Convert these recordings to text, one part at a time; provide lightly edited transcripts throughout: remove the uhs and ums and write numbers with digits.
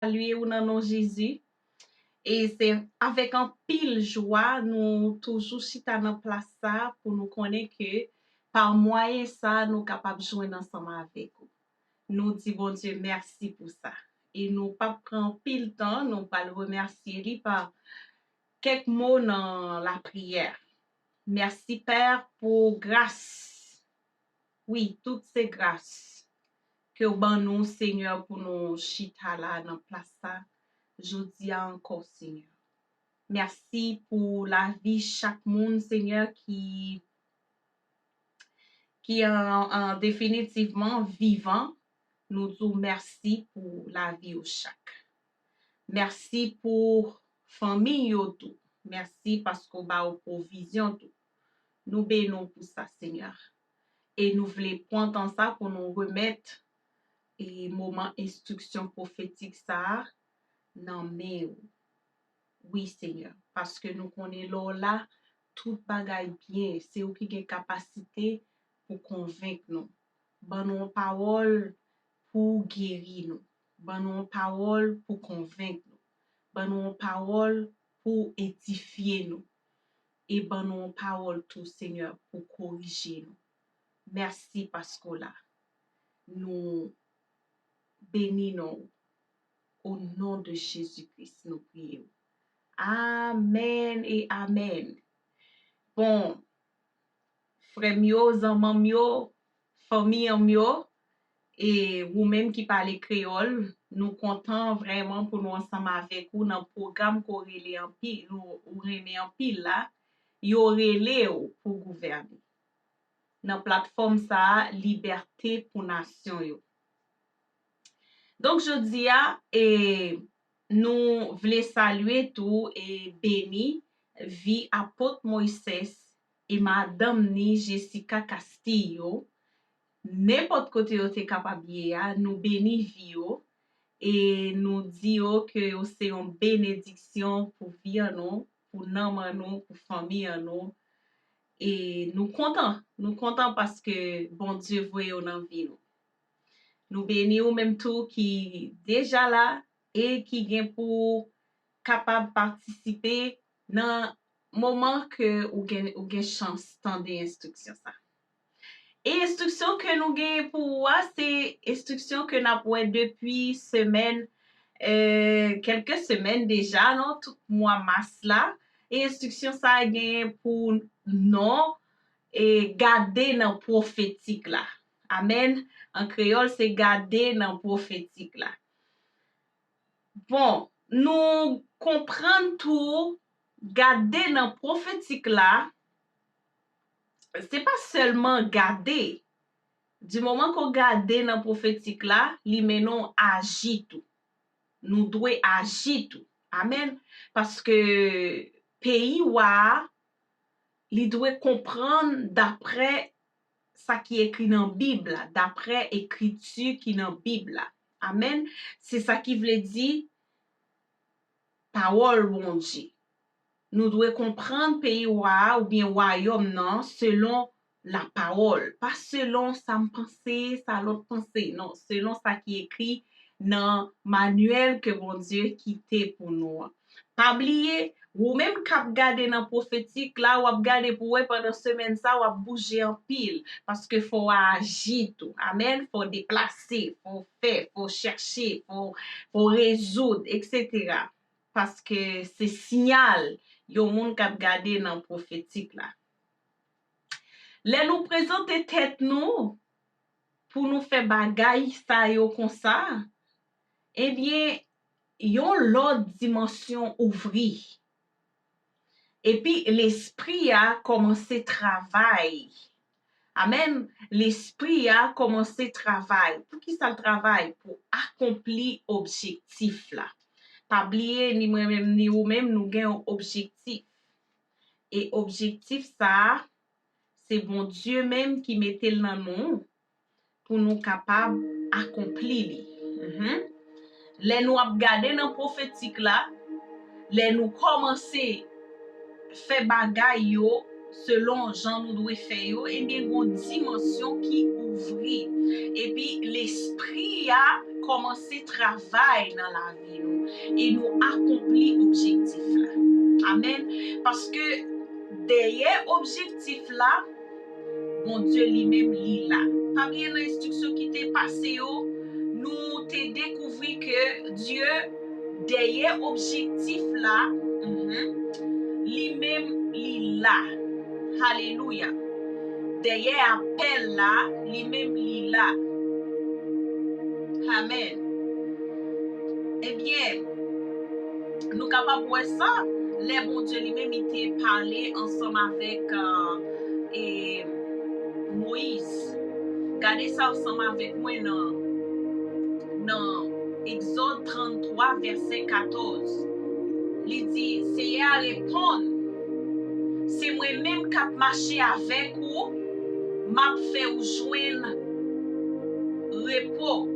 saluer ou dans nom Jésus. Et c'est avec un pile joie, nous toujours chita dans place ça pour nous connaître que par moyen ça, nous capables de joindre ensemble avec vous. Nous disons bon Dieu merci pour ça. Et nous pas prendre pile temps, nous pas le remercier lui par quelques mots dans la prière. Merci Père pour grâce. Oui, toutes ces grâces que ban nous Seigneur pour nous chita là dans place ça. Je dis encore Seigneur. Merci pour la vie chaque monde Seigneur qui est en définitivement vivant. Nous disons merci pour la vie au chaque. Merci pour famille tout. Merci parce qu'on va aux provisions tout. Nous bénissons pour ça Seigneur. Et nous voulons prendre en ça pour nous remettre et moment instruction prophétique ça dans mes. Oui Seigneur, parce que nous connaissons là tout bagaille bien, c'est eux qui ont capacité pour convaincre nous. Ban nous parole pour guérir nous. Ban nous parole pour convaincre nous. Ban nous parole pour édifier nous. Et ban nous parole tout Seigneur pour corriger nous. Merci parce que là nous bénissons au nom de Jésus-Christ nous prions. Amen et amen. Bon, frère mio, zanman mio, famille mio, et vous-même qui parlez créole, nous comptons vraiment pour nous ensemble avec vous dans le programme qu'on relève en pile, ou remet en pile là, yo relève pour gouverner. Dans la plateforme ça, liberté pour nation yo. Donc je dis et nous voulons saluer tout et bénir vie apôtre Moïse et madame ni Jessica Castillo. N'importe côté où t'es capable nous bénir vie et nous dire que c'est une bénédiction pour vie nous, pour nous, pour famille nous. Et nous contents parce que bon Dieu voyait dans vie nous. Nous bénissons même tout qui déjà là et qui vient pour capable participer dans moment que ou gen chance tant d'instruction ça. Et instruction que nous gagnons pour c'est instruction que n'a pour depuis semaine quelques semaines déjà non tout mois mars là et instruction ça gagne pour non et garder dans prophétique là. Amen. En créole, c'est garder dans prophétique là. Bon, nous comprenons tout, garder dans prophétique là, c'est pas seulement garder. Du moment qu'on garde dans prophétique là, li menon agit tout. Nous devons agir tout. Amen. Parce que pays wa, li doit comprendre d'après ça qui est écrit dans la Bible, d'après écriture qui est dans la Bible. Amen. C'est ça qui veut dire pawòl Bondye. Nous devons comprendre pays ou bien royaume non selon la parole, pas selon ça me penser, ça l'autre penser, non, selon ça qui est écrit dans manuel que bon Dieu quitté pour nous. Pas oublier ou même cap garder dans prophétique là ou ap garder pour pendant semaine ça ou ap bouger en pile parce que faut agir tout. Amen, faut déplacer, faut faire, faut chercher, faut résoudre etc. Parce que c'est signal yo moun k'ap gade dans prophétique là. Les nous présenter tête nous pour nous faire bagay ça yo comme ça. Eh bien, yon l'autre dimension ouvri. Et puis l'esprit a commencé travail. Amen. L'esprit a commencé travail. Pour qui ça le travail? Pour accomplir objectif là. Pas oublier ni moi-même ni ou-même nous gagnons objectif. Et objectif ça, c'est bon Dieu même qui mettait dans nous pour nous capables d'accomplir. Les nous ap gade dans prophétique là, les nous commencer faire bagay yo selon Jean nous doit faire, et bien une dimension qui ouvrit. Et puis l'esprit a commencé travail dans la vie nous, et nous accompli objectif là. Amen. Parce que derrière objectif là, bon Dieu lui-même li là. Pas bien l'instruction qui t'est passée, nous t'ai découvert que Dieu derrière objectif là, lui-même li là. Alléluia. Derrière appel là, lui-même li là. Amen. Eh bien, nous capables de voir ça, les bon Dieu lui-même était parlé ensemble avec Moïse. Gade ça ensemble avec moi dans Exode 33, verset 14. Il dit, c'est à répondre, c'est moi-même qui a marché avec vous, m'a fait ou joindre repos.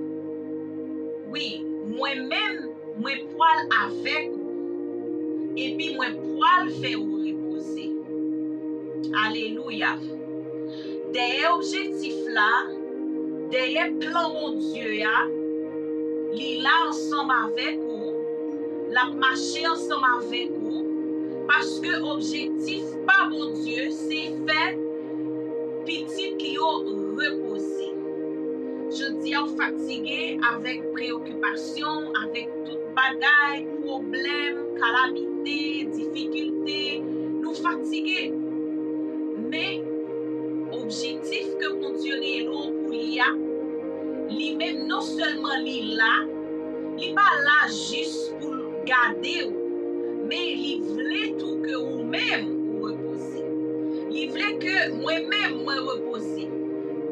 Oui, moi-même, moi poil avec vous, et puis moi poil fait ou reposer. Alléluia. Derrière objectif là, derrière plan mon Dieu ya, li là ensemble avec vous, la marcher ensemble avec vous, parce que objectif pas mon Dieu, c'est faire petit qui yo reposer. Je dis fatigué avec préoccupation, avec toute bagaille, problème, calamité, difficulté, nous fatigués. Mais objectif que mon Dieu est là pour lui-même non seulement lui là, il pas là juste pour garder, mais il voulait tout que vous-même vous reposez. Il voulait que moi-même moi reposer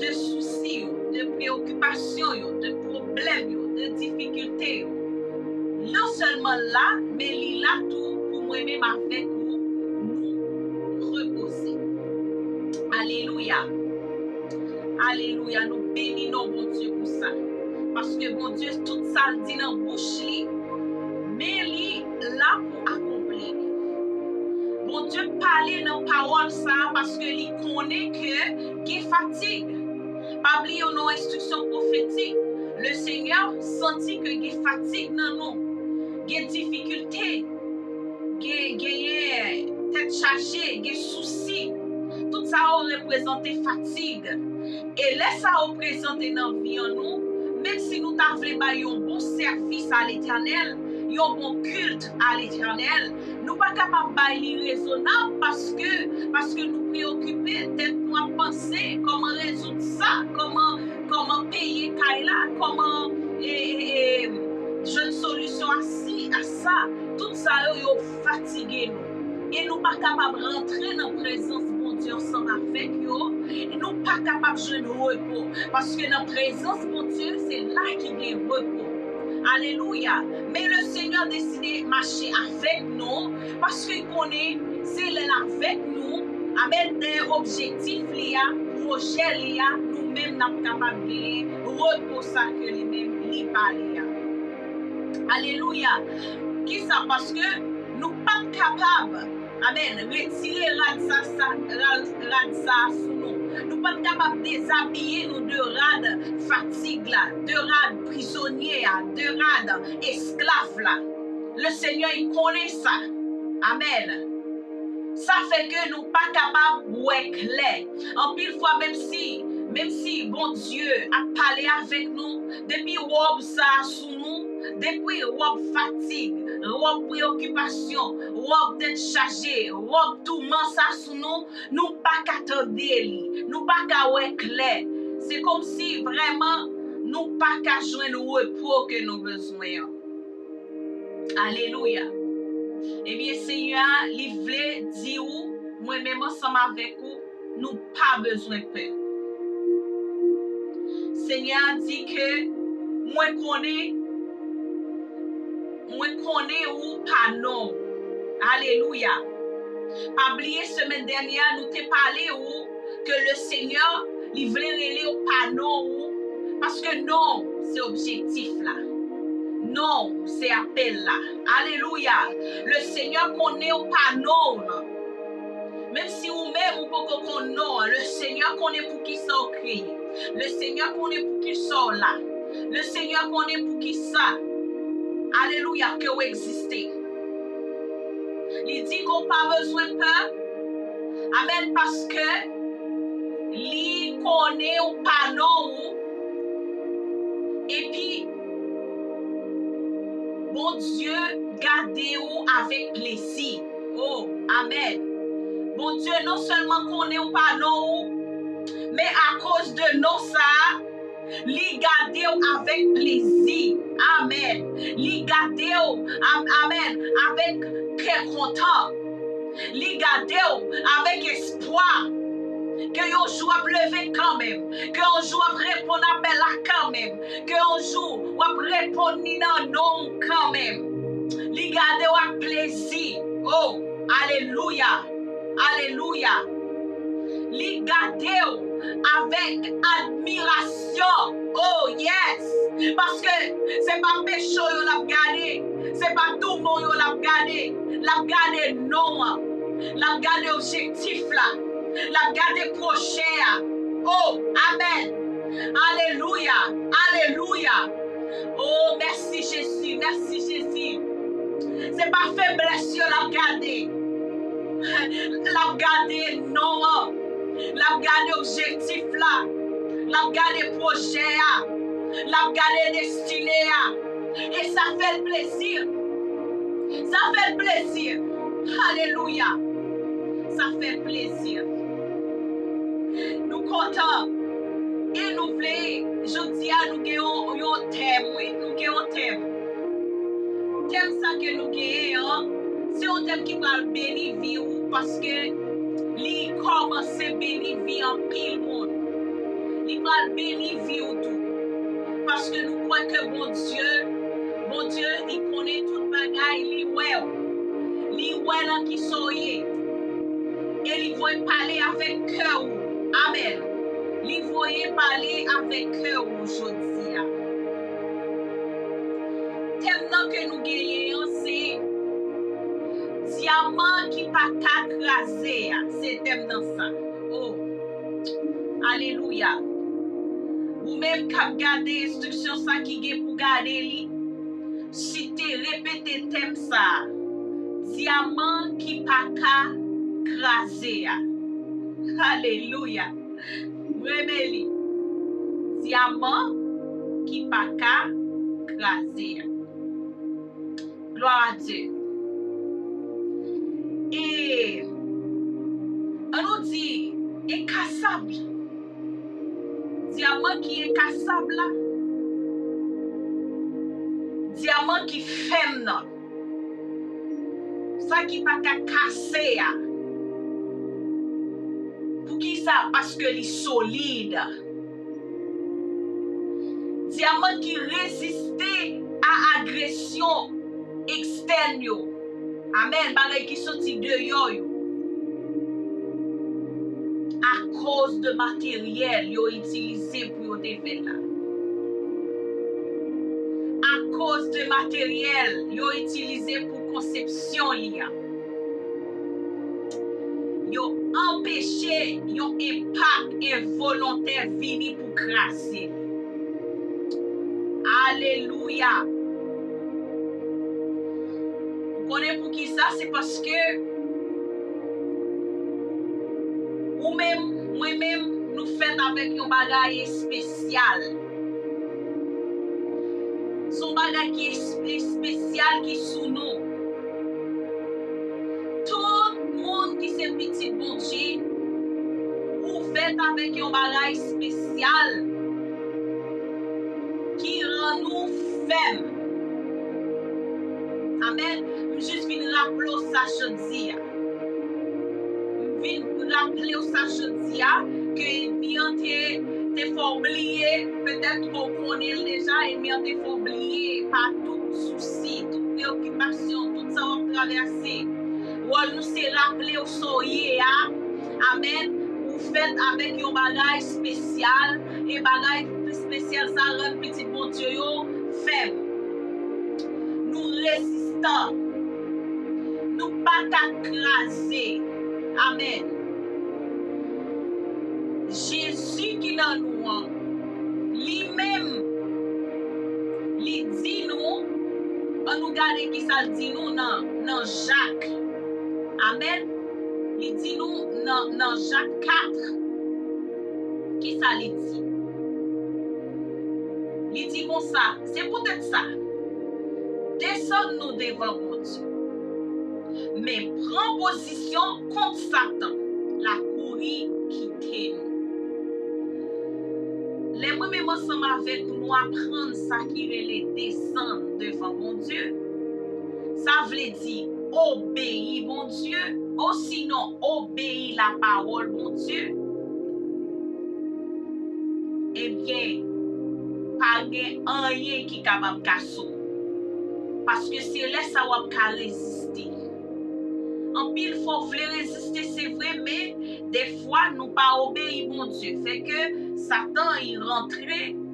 de soucis, de préoccupations, de problèmes, de difficultés. Non seulement là, mais il là tout pour moi-même avec vous nous reposer. Alléluia. Alléluia. Nous bénissons bon Dieu pour ça. Parce que bon Dieu, tout ça dit dans la bouche, mais il là pour accomplir. Bon Dieu parlait dans la parole ça parce que il connaît que il fatigue. Pas oublier nos instructions prophétiques. Le Seigneur sentit que il fatigue dans nous. Il difficulté. Il tête chargée, il souci. Tout ça représente fatigue. Et laisse ça représenter dans la vie en nous. Même si nous t'avons un bon service à l'Éternel, un bon culte à l'Éternel, nous ne sommes pas capables de raisonnable parce que nous préoccupons d'être nous à penser comment résoudre ça, comment payer Kaila, comment une solution à ça. Tout ça, nous fatigué nous. Et nous ne sommes pas capables de rentrer dans la présence de mon Dieu ensemble avec eux. Et nous ne sommes pas capables de jouer le repos. Parce que dans la présence de mon Dieu, c'est là qu'il y a un repos. Alléluia. Mais le Seigneur a décidé de marcher avec nous. Parce qu'il connaît, c'est là avec nous. Avec des objectifs, projets, nous-mêmes sommes capables de repos ça que lui-même lui parle. Alléluia. Qui ça? Parce que nous ne sommes pas capables. Amen. Retirer ça sous nous. Nous ne sommes pas capables de déshabiller nous de rad fatigue là, de rad prisonnier, de rad esclave là. Le Seigneur il connaît ça. Amen. Ça fait que nous ne sommes pas capables de voir clair. En pile fois, même si bon Dieu a parlé avec nous, depuis robe ça sous nous, depuis robe fatigue, robe préoccupation, robe d'être chargé, robe tourment ça sous nous, nous pas qu'attendre, nous pas qu'à voir clair. C'est comme si vraiment nous pas qu'à joindre le repos que nous besoin. Alléluia. Eh bien, Seigneur, il voulait dire, moi-même ensemble avec vous, nous pas besoin de peur. Seigneur dit que moi connais ou pas non. Alléluia. Pas oublier semaine dernière, nous t'ai parlé ou que le Seigneur, il voulait aller au pas non ou parce que non, c'est objectif là. Non, c'est appel là. Alléluia. Le Seigneur connaît ou pas non. Même si vous-même même ou pas qu'on non, le Seigneur connaît pour qui ça crie. Le Seigneur connaît pour qui ça là. Le Seigneur connaît pour qui ça. Alléluia, que vous existez. Il dit qu'on n'a pas besoin de peur. Amen, parce que il connaît ou pas non. Et puis, bon Dieu, gardez-vous avec plaisir. Oh, amen. Bon Dieu, non seulement connaît ou pas non, mais à cause de nous, ça, li gardez-vous avec plaisir. Amen. Li gardez-vous, amen, avec cœur content. Li gardez-vous avec espoir. Que un jour à lever quand même, que un jour à répondre à appel là quand même, que un jour à répondre non quand même. Li garder avec plaisir. Oh, alléluia, alléluia. Li garder avec admiration. Oh yes, parce que c'est pas péché yo l'a gardé, c'est pas tout le monde yo l'a gardé non, l'a gardé objectif là. La garde prochaine. Oh, amen. Alléluia. Alléluia. Oh, merci Jésus. Merci Jésus. C'est pas faiblesse la garder. La garder non. La garder objectif là. La garder projet. La garder destiné. Et ça fait plaisir. Ça fait plaisir. Alléluia. Ça fait plaisir. Nous comptons et nous voulons, je dis à nous gagnons un thème, oui, nous gagnons un thème. Thème ça que nous gagnons, c'est un thème qui va bénir vie parce que il commence à bénir vie en pile monde. Il va bénir vie tout. Parce que nous croyons que bon Dieu, il connaît toute bagaille, il est qui soyez. Et il va parler avec cœur. Amen. Il va parler avec cœur aujourd'hui. Thème que nous gagnons, c'est Diaman qui pas crasé. C'est thème dans ça. Oh. Alléluia. Ou même quand garder instruction ça qui est pour garder si tu répété thème ça. Diamant qui pas crasé. Alléluia. Remeli. Diamant qui pas crasé. Gloire à Dieu. Et on nous dit est cassable. Diamant qui est cassable là. Diamant qui ferme non. Ça qui pas casser. Pour qui ça? Parce que il est solide. Diamant qui résiste à agression externe. Amen. Bagay qui sorti de yo. À cause de matériel yo utilisé pour yo faire là. À cause de matériel yo utilisé pour conception liya. Yo empêché yon impact involontaire Vini pour crasser. Alléluia. Vous connaissez pour qui ça? C'est parce que ou même, moi-même, nous faisons avec un bagage spécial. Son bagage qui est spécial qui est sous nous. Tout le monde qui s'est petit Bondye, ou fait avec un bagage spécial qui rend nous fermes. Amen. Je juste viens rappeler ça jeudi. Rappeler ça jeudi que bien te faut oublier, peut-être qu'on connaît déjà et bien te faut oublier pas tout souci, toute préoccupation, tout ça on traverser. Ou nous c'est rappeler au soyez amen, ou faites avec un bagage spécial et bagage spécial ça rend petit bon Dieu faible. Nous résistons. Nous pas qu'à craser. Amen. qui dans nous, lui-même, il dit nous, on nous garde qui ça dit nous dans Jacques. Amen. Il dit nous dans Jacques 4. Qui ça lui dit? Il dit comme ça, c'est peut-être ça. Descends-nous devant mon Dieu. Mais prends position contre Satan, la courir quitter nous. Les mêmes ensemble avec nous apprendre ça qui les descendre devant mon Dieu. Ça veut dire obéir mon Dieu, ou sinon obéir la parole mon Dieu. Eh bien, pas rien qui est capable de casser. Parce que c'est là ça va pas résister. En pile faut résister, c'est vrai, mais des fois nous pas obéir mon Dieu. Fait que Satan il rentre,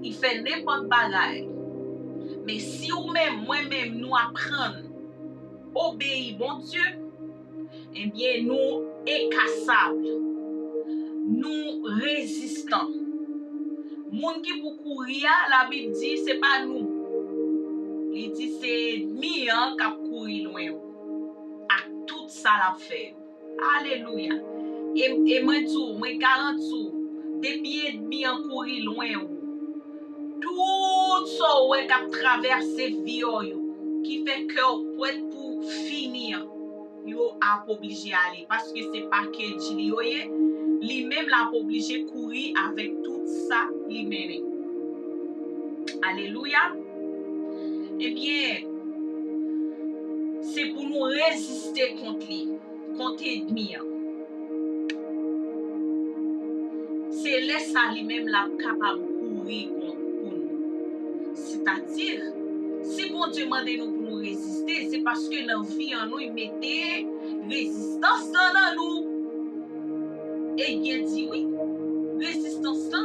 il fait n'importe bagaille. Mais si ou même moi-même nous apprendre obéir mon Dieu, eh bien nous incassables, nous résistants. Moun qui pour courir, la Bible dit c'est pas nous. Il dit c'est ennemi qui a couru loin. À tout ça la fait. Alléluia. Et moi tout, moi 40 sous. Depuis ennemi en couru loin. Tout ça ouais qui a traversé vie qui fait que pour finir, yo a obligé à aller parce que c'est pas que Dieu lui-même l'a obligé courir avec tout ça lui mène. Alléluia. Eh bien, c'est pour nous résister contre lui, contre l'ennemi. C'est là ça lui-même la capable de courir pour nous. C'est-à-dire, si bon Dieu demande nous pour nous résister, c'est parce que dans la vie en nous, il mettait résistance dans nous. Et il dit oui, résistance là,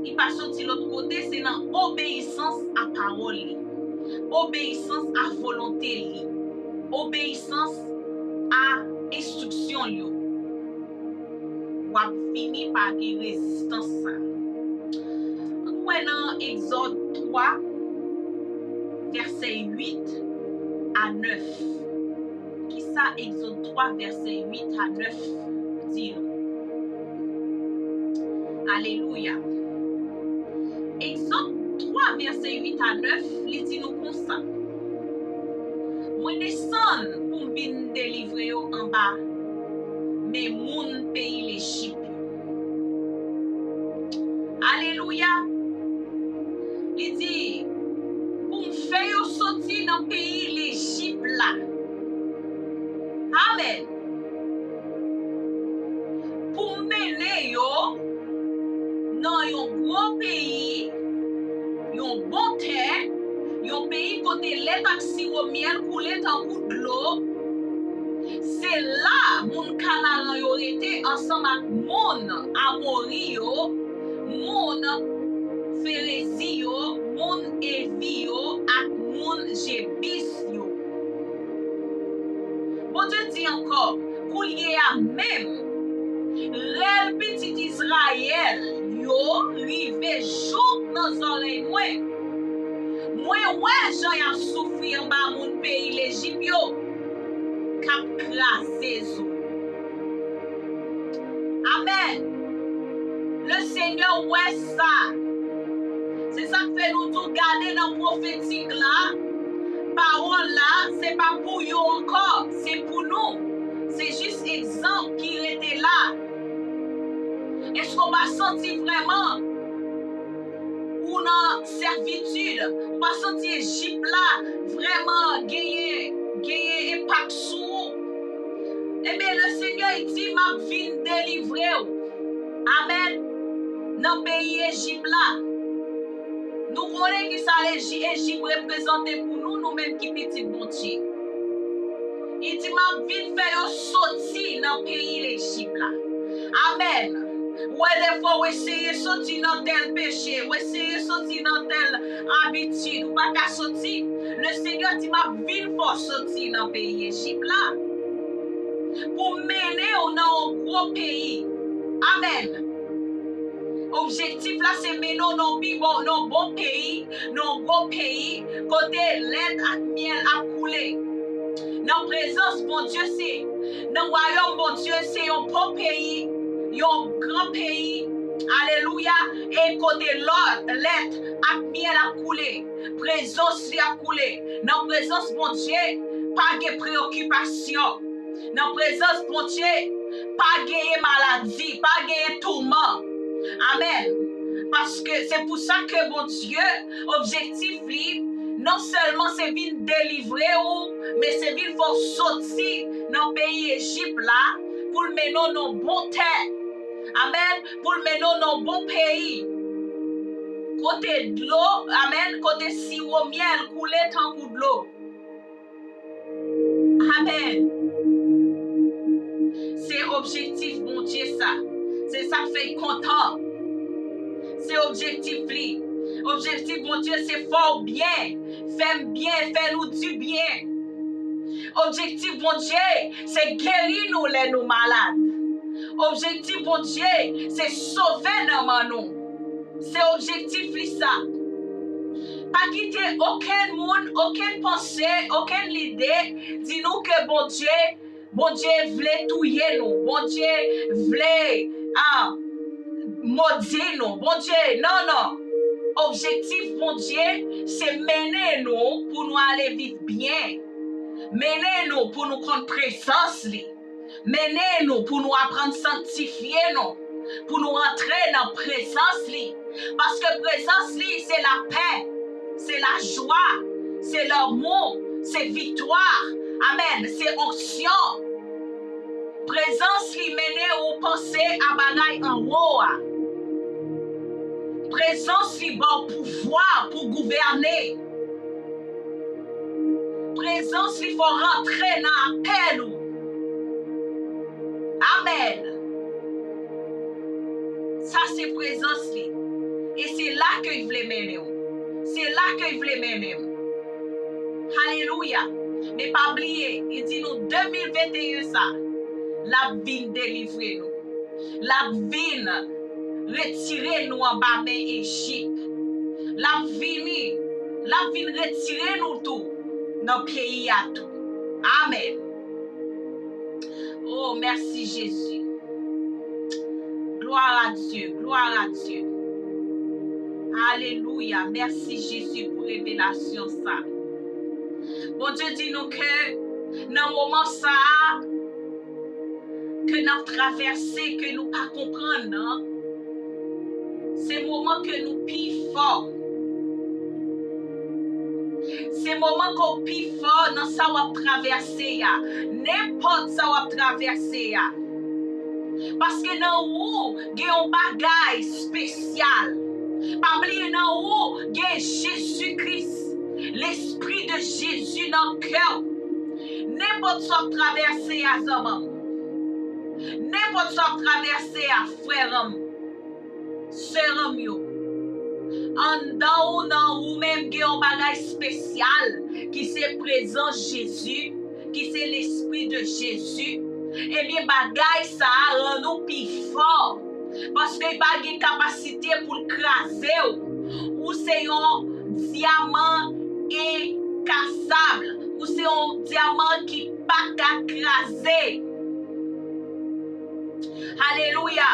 il pas sorti de l'autre côté, c'est dans obéissance à parole, obéissance à volonté, obéissance à instruction. On va finir par une résistance. On est dans Exode 3, verset 8 à 9. Qui ça, Exode 3, verset 8 à 9 dit? Alléluia. Exode 3, verset 8 à 9, il dit nous comme ça. Moi descends pour venir délivrer en bas, mais mon pays l'Égypte. Alléluia. Il dit, pour me faire sortir dans le pays l'Égypte là. Amen. Pour mener yo dans un gros pays, un bon terre, un pays côté lait ak sirop miel coulé dans de l'eau. C'est là mon canaran yo rete ensemble avec mon amori yo, mon Phérési yo, mon Évi yo, ak mon Jébis yo. Bon Dieu dit encore, pour lier à même, rel petit Israël yo rive jour dans oreille moi. Moi ouais j'en y a souffrir en bas mon pays l'Égypte yo. Cap crasé zo. Amen. Le Seigneur ouais ça. C'est ça que fait nous tout garder dans prophétique là. Parole là, c'est pas pour vous encore, c'est pour nous. C'est juste exemple qui était là. Est-ce qu'on va sentir vraiment ou dans servitude, on va sentir Égypte là vraiment gagner impact sur vous? Eh bien le Seigneur il dit m'a vinn délivrer. Amen. Dans le pays Égypte là. Nous connaissons que ça Égypte représente pour nous, nous-mêmes qui petit bontier. Il dit m'a vinn faire sortir dans le pays l'Égypte là. Amen. Ouais, des fois, on essaye de sortir dans tel péché, on essaye de sortir dans telle habitude, ou pas qu'à sortir. Le Seigneur dit m'a vinn pour sortir dans le pays Égypte là. Pour mener dans un gros pays. Amen. Objectif là, c'est mener non bon pays, non gros pays, côté l'aide à miel à couler. Dans la présence, bon Dieu, c'est dans le royaume, bon Dieu, c'est un bon pays, un grand pays. Alléluia. Et côté l'autre, l'aide à miel à couler. Présence li a couler. Dans la présence, bon Dieu, pas de préoccupation. Dans la présence, bon Dieu, pas de maladie, pas de tourment. Amen. Parce que c'est pour ça que bon Dieu, objectif li, non seulement c'est venir délivrer ou, mais c'est venir faire sortir dans le pays Égypte là, pour le mener dans le bon terre. Amen. Pour le mener dans le bon pays. Côté de l'eau, amen. Côté sirop miel coulé tant pour de l'eau. Amen. C'est objectif, bon Dieu, ça. C'est ça qui fait content. C'est objectif, lui. Objectif, mon Dieu, c'est fort bien. Fais-nous du bien. Objectif, mon Dieu, c'est guérir nous les nous malades. Objectif, mon Dieu, c'est sauver nous. C'est objectif, lui, ça. Pas quitter aucun monde, aucune pensée, aucune idée. Dis-nous que bon Dieu voulait touiller nous. Bon Dieu voulait maudire nous. Bon Dieu, non. Objectif, bon Dieu, c'est mener nous pour nous aller vivre bien. Mener nous pour nous connaître présence. Mener nous pour nous apprendre à sanctifier nous. Pour nous entrer dans la présence. Parce que présence, c'est la paix. C'est la joie, c'est l'amour, c'est victoire. Amen. C'est onction. Présence qui mène ou penser à bagaille en haut. Présence qui bon pouvoir pour gouverner. Présence qui faut rentrer dans la paix. Amen. Ça c'est présence. Et c'est là qu'il voulait mener. C'est là qu'il voulait mener. Alléluia. Mais pas oublier, il dit nous 2021 ça. La vie délivrer nous. La vie retirer nous en bas main Égypte. La vie retirer nous tout dans le pays à tout. Amen. Oh, merci Jésus. Gloire à Dieu. Gloire à Dieu. Alléluia. Merci Jésus pour révélation ça. Bon Dieu dit nous que dans le moment ça, que nous avons traversé, que nous ne pas comprendre, c'est le moment que nous pis fort. C'est le moment qu'on pis fort dans ça qu'on a traversé. N'importe ça qu'on a traversé. Parce que dans où, il y a un bagage spécial. Pas oublier dans où, il y a Jésus-Christ. L'esprit de Jésus dans le cœur. N'importe ça qu'on a traversé à Zaman. N'importe ça qu'on a traversé à frère. Sœur. En dans ou même il y a un bagage spécial qui c'est présent Jésus, qui c'est l'esprit de Jésus. Et bien bagage ça rend nous plus fort parce que il pas de capacité pour craser ou c'est un diamant incassable ou c'est un diamant qui pas qu'à craser. Alléluia.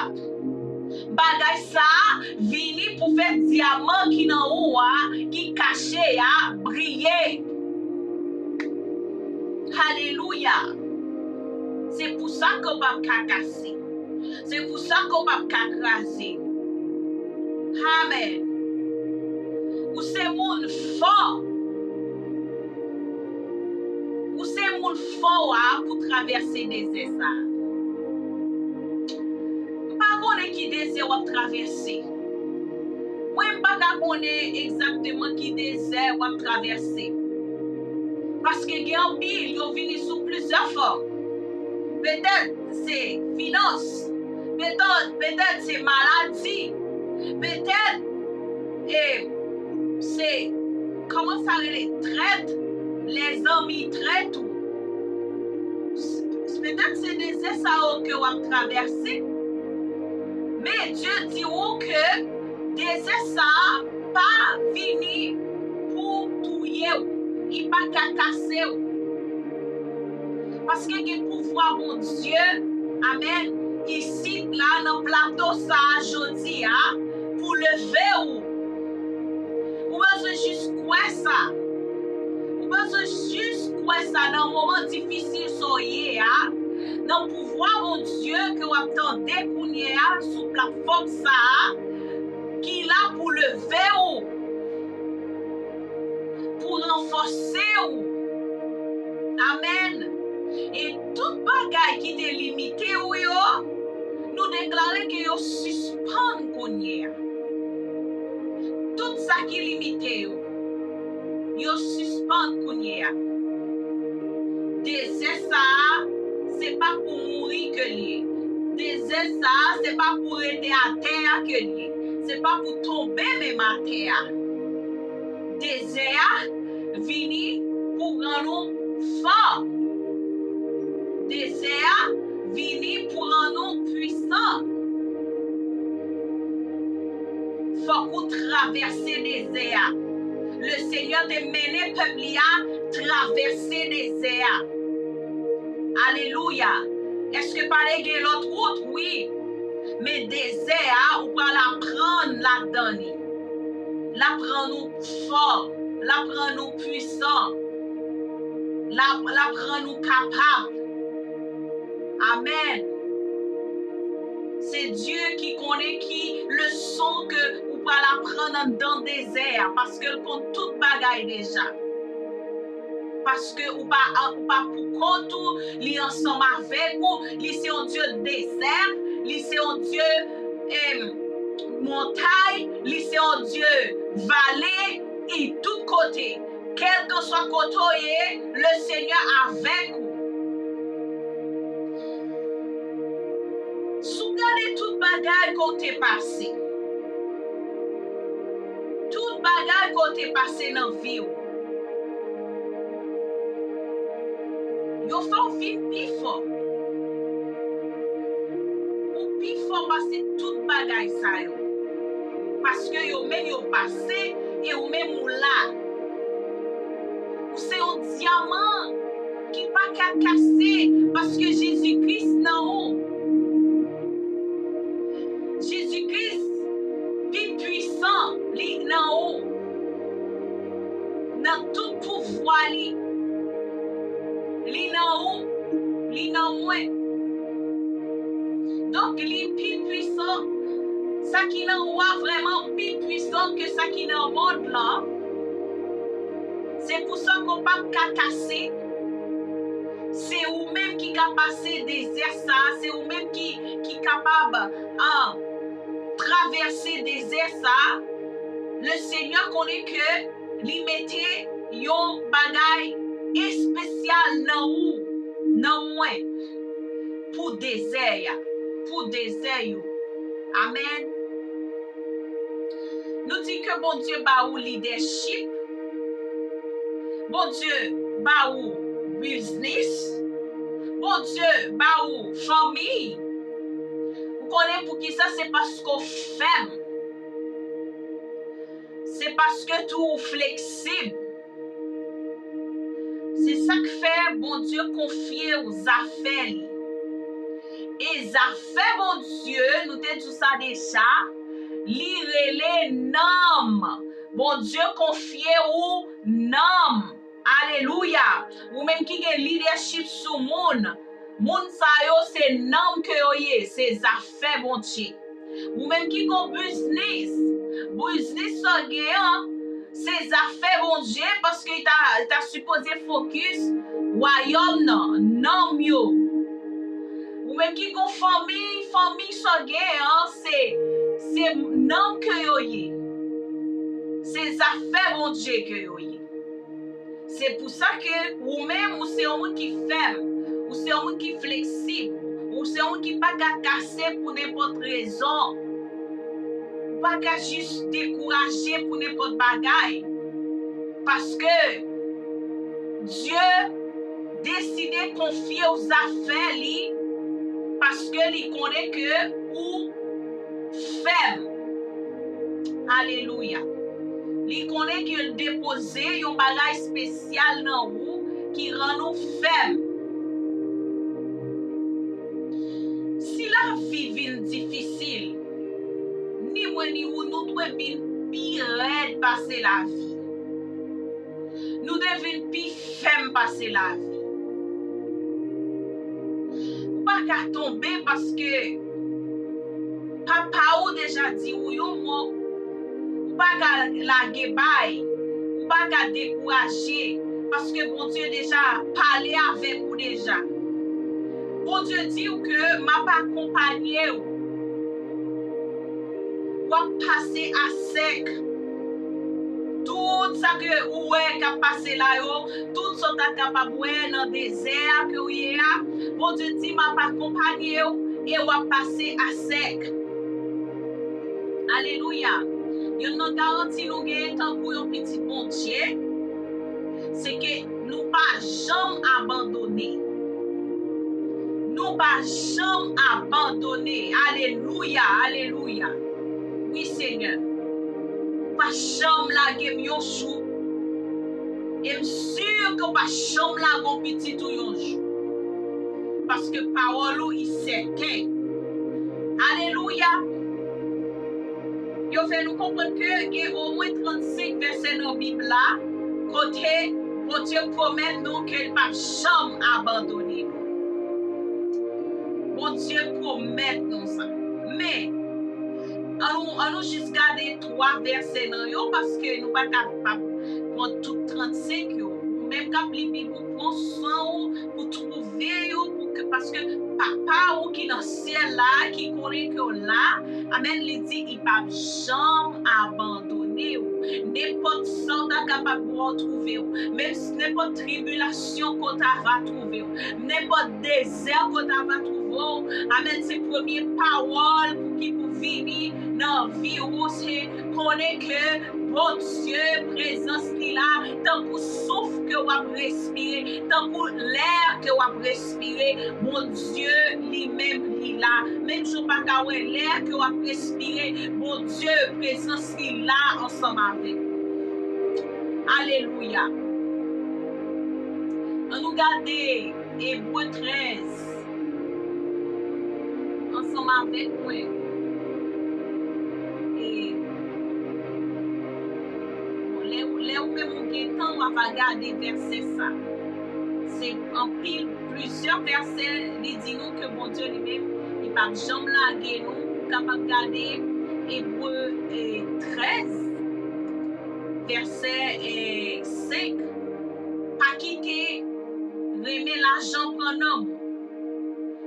Bagay ça Vini pour faire diamant qui nan ou qui caché briller. Alléluia. C'est pour ça qu'on va casser. C'est pour ça qu'on va craser. Amen. Ou c'est moun fort. Ou c'est moun fort pour traverser des désert. Qui désert ou traverser. Moi, je ne sais pas exactement qui désert ou traverser. Parce que les gens viennent sous plusieurs formes. Peut-être c'est finance. Peut-être c'est maladie. Peut-être c'est comment ça les traite. Les amis traitent. Peut-être c'est des désert que vous traverser. Mais Dieu dit que désert ça pas vini pour touyer, il pas qu'à casser. Parce que le pouvoir bon Dieu, amen, ici là dans le plateau ça jodi pour lever ou besoin juste quoi ça. Ou besoin juste quoi ça dans un moment difficile soyez dans le pouvoir mon Dieu que vous attendez kounye sur plateforme ça qui là pour lever pour renforcer amen. Et tout bagay qui est limité nous déclarons que yo suspend kounye. Tout ça qui est limité yo suspend kounye. Désert ça c'est pas pour mourir que lié. Désert ça c'est pas pour rester à terre que lié. C'est pas pour tomber même à terre. Désert Vini pour rendre nous forts. Désert Vini pour rendre nous puissants. Faut qu'on traverse les désert. Le Seigneur te mené peuple à traverser les désert. Alléluia. Est-ce que parler de l'autre route? Oui. Mais désert, on va la prendre là-dedans. La prendre nous fort. La prendre nous puissants. La prendre nous capables. Amen. C'est Dieu qui connaît qui le son que on va la prendre dans le désert. Parce que compte toute bagaille déjà. Parce que ou pas pour compte li ensemble avec ou li c'est un Dieu désert, li c'est un Dieu montagne, li c'est un Dieu vallée et tout côté. Quel que soit côté, le Seigneur avec vous. Sous gardez toute bagaille côté passé. Toute bagaille côté passé dans la vie. Yo font vivre plus fort. Ou plus fort parce que toute bagaille ça yo. Parce que yo même yo passé et ou même ou là. Ou c'est un diamant qui pas qu'à casser parce que Jésus-Christ nan haut. Jésus-Christ plus puissant li nan haut. Dans tout pouvoir li. Li nan ou, li nan mwen. Donc, li plus puissant, ça qui nan ou vraiment plus puissant que ça qui nan monde là. C'est pour ça qu'on pas casser. C'est ou même qui a passé des airs c'est ou même qui capable de traverser des airs Le Seigneur connaît que li mette yon bagay et spécial nan ou, nan mwen, pour désert, Amen. Nous dit que bon Dieu ba ou leadership, bon Dieu ba ou business, bon Dieu ba ou famille. Vous connaissez pour qui ça? C'est parce qu'on fait. C'est parce que tout fleksib. C'est ça que fait bon Dieu confier aux affaires. Et les affaires, bon Dieu, nous t'ai tout ça déjà, les noms. Bon Dieu confier aux noms. Alléluia. Ou même qui a leadership sur moun. Moun sa yo c'est nom que yo ye, c'est affaires bon Dieu. Ou même qui a business. Business so gen, c'est affaires bon Dieu parce que t'a supposé focus royaume non yo. Ou même qui gon famille so gen, c'est nom que yo ye. C'est affaires bon Dieu que yo ye. C'est pour ça que ou même ou c'est un monde qui ferme, ou c'est un monde qui flexible, ou c'est un monde qui pas casser pour n'importe raison. Pas qu'à juste décourager pour n'importe bagaille. Parce que Dieu décide de confier aux affaires parce que il connaît que ou ferme. Alléluia. Li connaît que déposer yon bagay spécial dans vous qui rend nous ferme. Si la vie vient difficile, ni moi ni ou nous devons pire passer la vie. Nous devons pire ferme passer la vie. Pas qu'à tomber parce que papa ou déjà dit ou yon mot, ou pas qu'à lage bay, ou pas qu'à décourager parce que bon Dieu déjà parlé avec vous déjà. Bon Dieu dit que m'a pas accompagné ou passer à sec. Tout ça que ou est qu'a passé là yo, tout ça ta capable dans désert que ou y a. Bon Dieu dit m'a pas accompagné et ou passer à sec. Alléluia. Yon nan garanti nou gen tant pour yon petit bon Dieu, c'est que nous pas jamais abandonner. Nous pas jamais abandonner. Alléluia, alléluia. Oui Seigneur. Pas jamais lage yon chou. Et sûr que pas jamais lage yon petit ou yon chou. Parce que pawòl est certain. Alléluia. Yo fait nous comprendre que il y a au moins 35 versets dans la Bible là, côté bon Dieu promet nous qu'il ne va jamais abandonner nous. Bon Dieu promet nous ça. Mais on nous juste garder 3 versets dans yo parce que nous pas capable prendre tout 35 yo. Même quand li Bible prend soin pour trouver yo parce que papa ou qui dans ciel là qui connaît que là amen lui dit il pas jamais abandonner n'importe ça ta capable de retrouver même n'importe tribulation qu'on va trouver n'importe désert qu'on va trouver amen c'est premier pawòl pour qui pour Vini dans vie ou c'est connaît que bon Dieu présence li là tant pour souffle que on respirer tant pour l'air que on respirer bon Dieu lui-même li là même si pas ka l'air que on respirer bon Dieu présence li là ensemble avec alléluia. On nous garde Hébreux 13 ensemble avec moi. Là où même on temps on va regarder verset ça. C'est en pile plusieurs versets qui disent nous que bon Dieu lui-même il va jamais laguer nous capable garder Hébreux 13 verset 5 pas quitter remet l'argent pour un homme.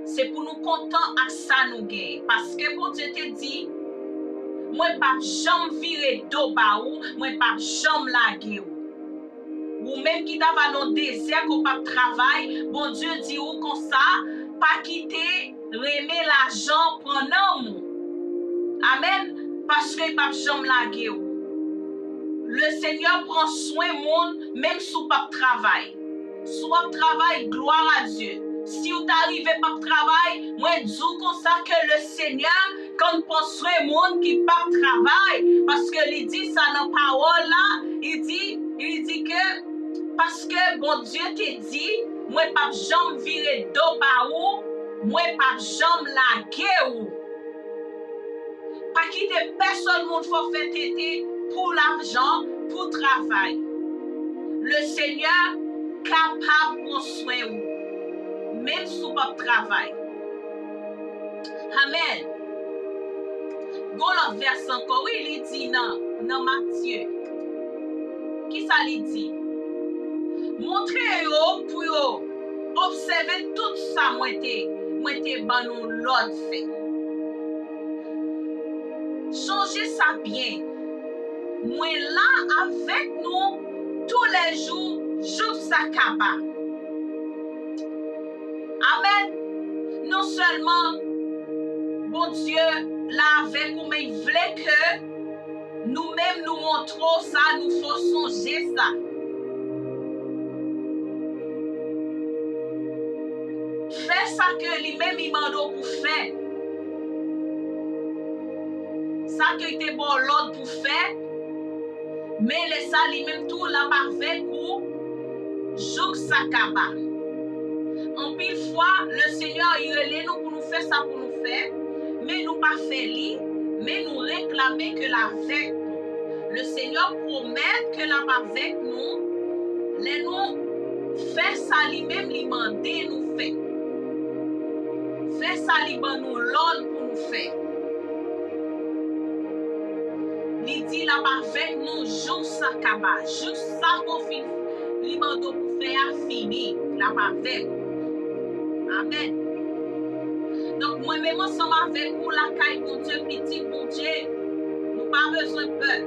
C'est pour nous content à ça nous gagne parce que bon Dieu te dit moi pas jamais virer dos ba ou moi pas jamais laguer ou même qui t'a va dans désert qu'on pas travail bon Dieu dit ou comme ça pas quitter remet l'argent pour un homme amen parce que pas jamais laguer ou le Seigneur prend soin monde même sous pas travail soit travail gloire à Dieu si vous n'arrivez pas au travail moi dis comme ça que le Seigneur quand prend soin monde qui pas travail parce que il dit ça dans parole là il dit que parce que bon Dieu te dit moi pas jamais virer dos ba ou moi pas jamais laguer ou pas quitter personne monde faut faire tété pour l'argent pour travail le Seigneur capable de soin ou même sous pas travail amen. Gon l'autre verset encore il dit dans Matthieu qui ça lui dit montrez-yo pour yo observer tout ça moi te ban nou l'autre fait changez ça bien moi là avec nous tous les jours jusqu'à Kaba amen non seulement bon Dieu là avec nous mais il voulait que nous-mêmes nous montrons ça nous faisons ça faire ça que lui-même il m'a pour faire ça que était bon l'ordre pour faire, mais les ça lui-même tout la parfait pour jour ça kaba. En pile fois, le Seigneur il relève nous pour nous faire ça pour nous faire, mais nous pas faire li, mais nous réclamer que l'avec nous. Le Seigneur promet que l'avec nous, les nous fait ça lui-même lui demander nous fait. Fait ça lui-même nous l'ordre pour nous faire. Il dit là avec nous jour ça kaba, jour ça qu'on fait lui pour faire fini là avec. Amen. Donc, moi-même, ensemble avec vous, la caille, mon Dieu, petit, mon Dieu, nous pas besoin de peur.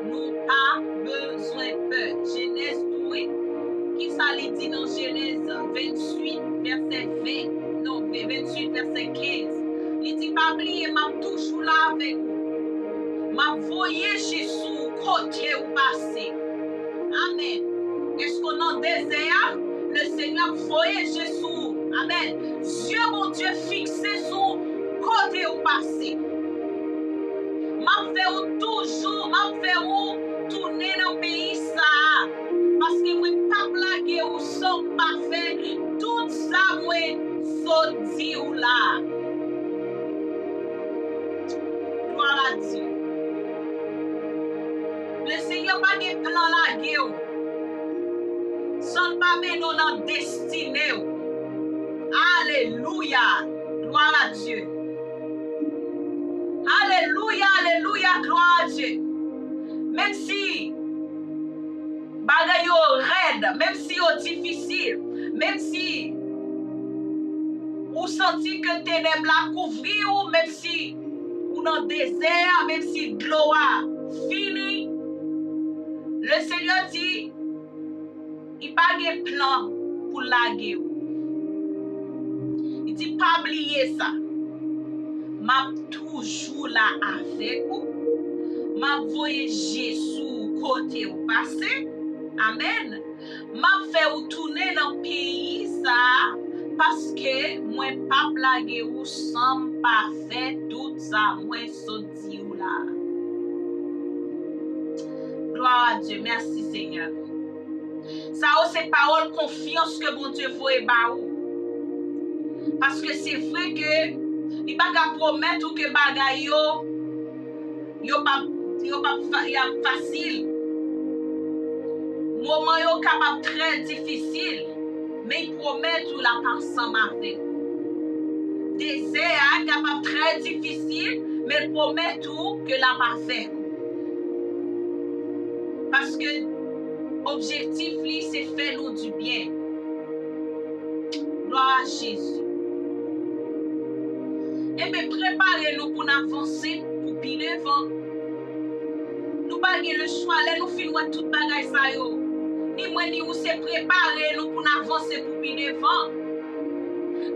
Nous pas besoin de peur. Genèse 2, qui ça lui dit dans Genèse 28, verset 20, non, 28, verset 15. Il dit, pas oublier, m'a toujours là avec vous. M'a voyé Jésus, côté ou passé. Amen. Est-ce qu'on en désert? Le Seigneur voyait Jésus. Amen. Dieu, mon Dieu, fixé sur côté au passé. M'a fait toujours, m'a fait tourner dans le pays ça. Parce que moi, pas blagué ou sont parfaits. Tout ça, moi, sorti ou là. Gloire à Dieu. Le Seigneur pas de plan la guerre. Son pas mais non destiné. Alléluia. Gloire à Dieu. Alléluia, alléluia, gloire à Dieu. Même si bagay yo raide, même si yo difficile, même si ou senti que ténèbres la couvri ou même si ou dans désert, même si de l'eau a fini, le Seigneur dit il pas de plan pour laguer. Il dit pas oublier ça. M'a toujours là avec vous. M'a voyé Jésus côté au passé. Amen. M'a fait ou tourner dans le pays ça parce que moi pas blaguer ou sans pas faire tout ça moi sorti ou là. Gloire à Dieu. Merci Seigneur. Ça c'est parole confiance que bon Dieu voye ba ou. Parce que c'est vrai que il pas qu'à promettre que bagay yo pas facile. Moment yo capable très difficile, mais il promet tout la ensemble avec. Désert capable très difficile, mais il promet tout que la pas fait. Parce que objectif lui c'est faire nous du bien. Gloire à Jésus. Et bien préparez-nous pour avancer pour plus devant. Nous pas le choix, là nous finissons tout bagay ça yo. Ni moi ni ou c'est préparer nous pour avancer pour plus devant.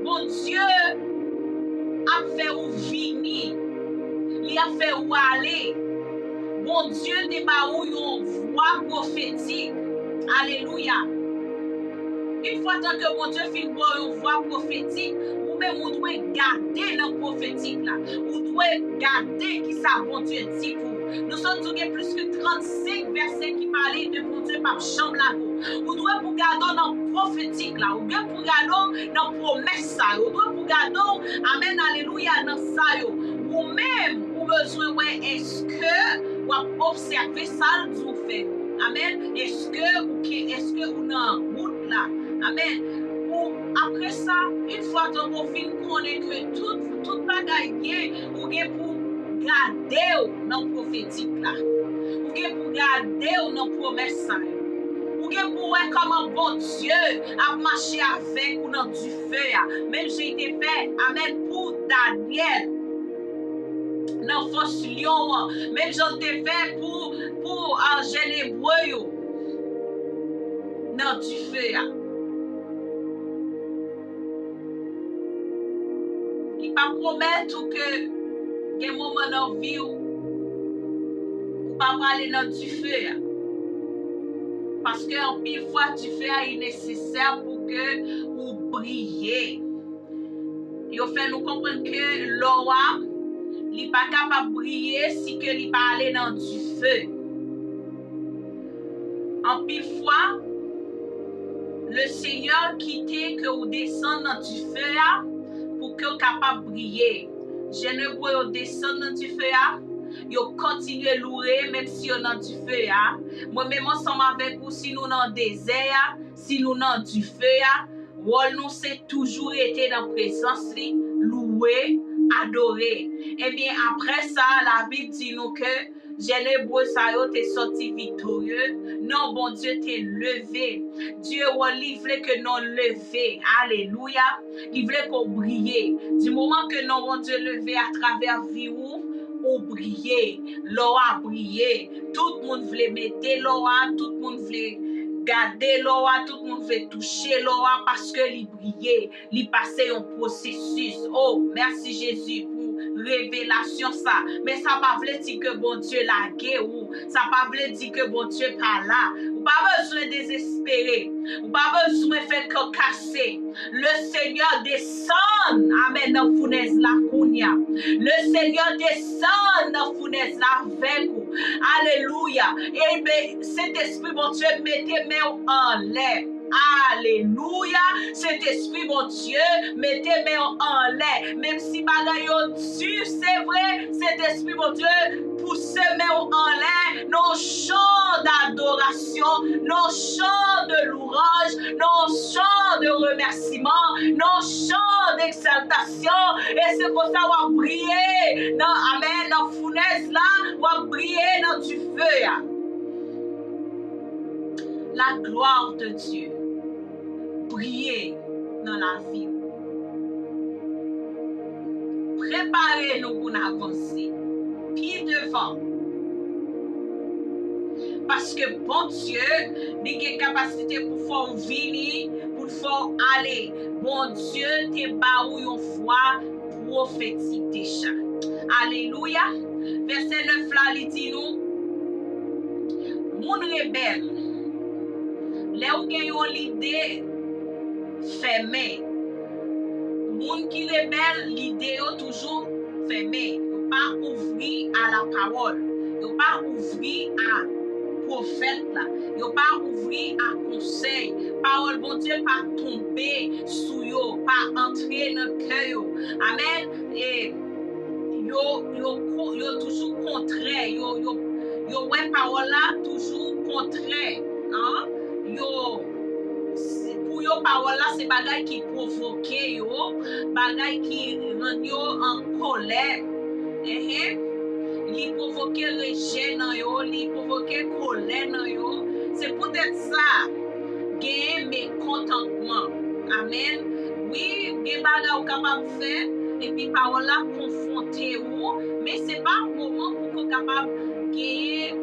Bon Dieu a fait ou Vini. Il a fait ou aller. Bon Dieu débat ou yon voix prophétique. Alléluia. Une fois que bon Dieu finit pour une voix prophétique, ou même on doit garder le prophétique là. On doit garder qui ça bon Dieu dit pour. Nous sommes plus que 35 versets qui parlaient de bon Dieu par chambre là. On doit pour garder dans le prophétique là. On doit pour garder dans la promesse ça. On doit pour garder, amen, alléluia, dans ça. Ou même, ou besoin, ouais, est-ce que vous observez ça vous fait? Amen. Est-ce que vous dans route là? Amen. Ou après ça, une fois que vous fin connaît que tout bagaille bien, ou bien pour garder dans le prophétique là. Ou bien pour garder dans la promesse ça. Ou bien pour voir comment bon Dieu a marché avec ou dans du feu. Même j'ai été fait, amen, pour Daniel. Dans force lion, même j'ai été fait pour Angèle hébreu. Dans du feu. Il pas promettre que il y a un moment dans la vie où pas aller dans du feu. Parce que en pile fois du feu est nécessaire pour que vous brillez. Il fait nous comprendre que l'eau li pas capable briller si que li pas aller dans du feu. En pile fois, le Seigneur quittait que vous descend dans du feu pour que vous capable briller. Je ne peux descendre dans du feu yo continue louer même si on dans du feu moi même ensemble avec vous si nous dans désert si nous dans du feu rôle nous c'est toujours été dans présence li louer adorer et bien après ça la Bible dit nous que Génébreux ça yo t'es sorti victorieux non bon Dieu t'es levé Dieu il voulait que nous lever alléluia il voulait qu'on brille du moment que nous bon Dieu levé à travers vie ou briller, l'eau a brillé, tout le monde voulait mettre l'eau, tout le monde voulait garder l'eau, tout le monde voulait toucher l'eau parce que il brillait, il passait un processus. Oh, merci Jésus pour révélation ça. Mais ça pas veut dire que bon Dieu l'a ou ça pas veut dire que bon Dieu pas là. Ou pas besoin de désespérer. Ou pas besoin de faire que casser. Le Seigneur descend. Amen. Dans fournaise la kounye. Le Seigneur descend dans fournaise la avec vous. Alléluia. Et bien, cet esprit, mon Dieu, mettez main en l'air. Alléluia. Cet esprit, mon Dieu, mettez main en l'air. Même si bagaille dessus, c'est vrai, cet esprit, mon Dieu, poussez main en l'air. Nos chants d'adoration, nos chants de louange, nos chants de remerciement, nos chants d'exaltation. Et c'est pour ça qu'on va briller. Amen. Dans la fournaise là, on va briller dans du feu. La gloire de Dieu. Briller dans la vie. Préparez-nous pour avancer. Pied devant. Parce que bon Dieu, il a une capacité pour faire Vini, pour faire aller. Bon Dieu, te baou yon foi prophétique déjà. Alléluia. Verset 9 là, il dit nous, moun rebelle, là où gen yon l'idée fermée. Moun qui rebelle, l'idée est toujours fermée. Ils pas ouvrir à la parole. Ils pas ouvrir à prophète là. Ils pas ouvrir à conseil. Parole bon Dieu pas tomber sous yo, pas entrer dans cœur. Amen. Et yo toujours contraire. Yo ouais parole là toujours contraire. Hein? Pour yo parole là c'est bagay qui provoque yo, bagay qui rend yo en colère. Li provoque rejet nan yo, li provoque colère nan yo. C'est peut-être ça gagner mécontentement. Amen. Oui, gen bagay ou capable faire et puis parole là confronter ou, mais c'est pas un moment pour qu'on capable gagner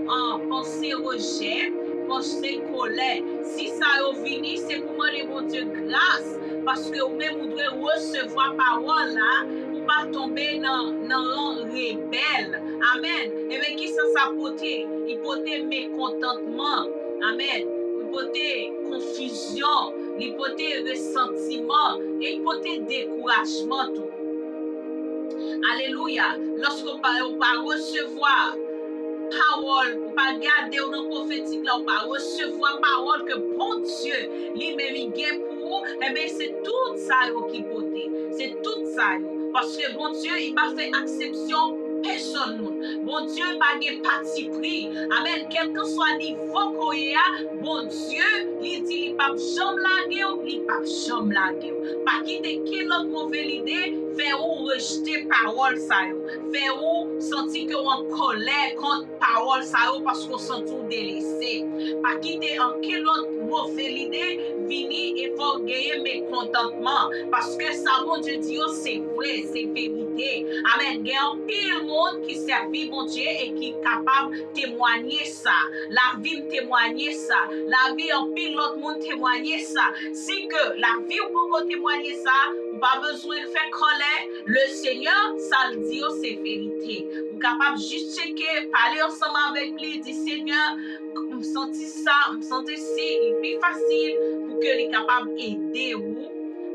en pensée rejet. Pensée colère. Si ça est venu, c'est pour demander mon Dieu grâce. Parce que vous-même, vous devez recevoir parole là, pour pas tomber dans l'an rebelle. Amen. Et bien, qui ça porter? Il porter mécontentement. Amen. Il porter confusion. Il porter ressentiment. Et il porter découragement. Tout. Alléluia. Lorsqu'on va recevoir parole, ou pas garder ou non prophétique là, ou pas recevoir parole que bon Dieu lui-même il gagne pour vous, eh bien c'est tout ça qui porte. C'est tout ça. Parce que bon Dieu, il va faire exception personne. Bon Dieu, pas de parti pris. Amen. Quel que soit niveau qu'on y a, bon Dieu, il dit, il pas jamais laguer, il pas jamais laguer. Pas quitter quelle autre mauvaise idée, faire ou rejeter parole ça. Faire ou sentir que on colère contre parole ça parce qu'on sent tout délaissé. Pas quitter en quelle autre mauvaise idée, Vini et faut gagner mécontentement. Parce que ça, bon Dieu dit, c'est vrai, c'est vérité. Amen. Il y a un pile monde qui servit mon Dieu et qui est capable de témoigner ça. La vie témoigner ça. La vie en pile l'autre monde témoigner ça. Si que la vie peut témoigner ça, pas besoin de faire colère. Le Seigneur, ça le dit, c'est vérité. Vous êtes capable juste checker, parler ensemble avec lui, dire Seigneur, je me sens ça, je me sens ci, il est plus facile pour que les capable d'aider vous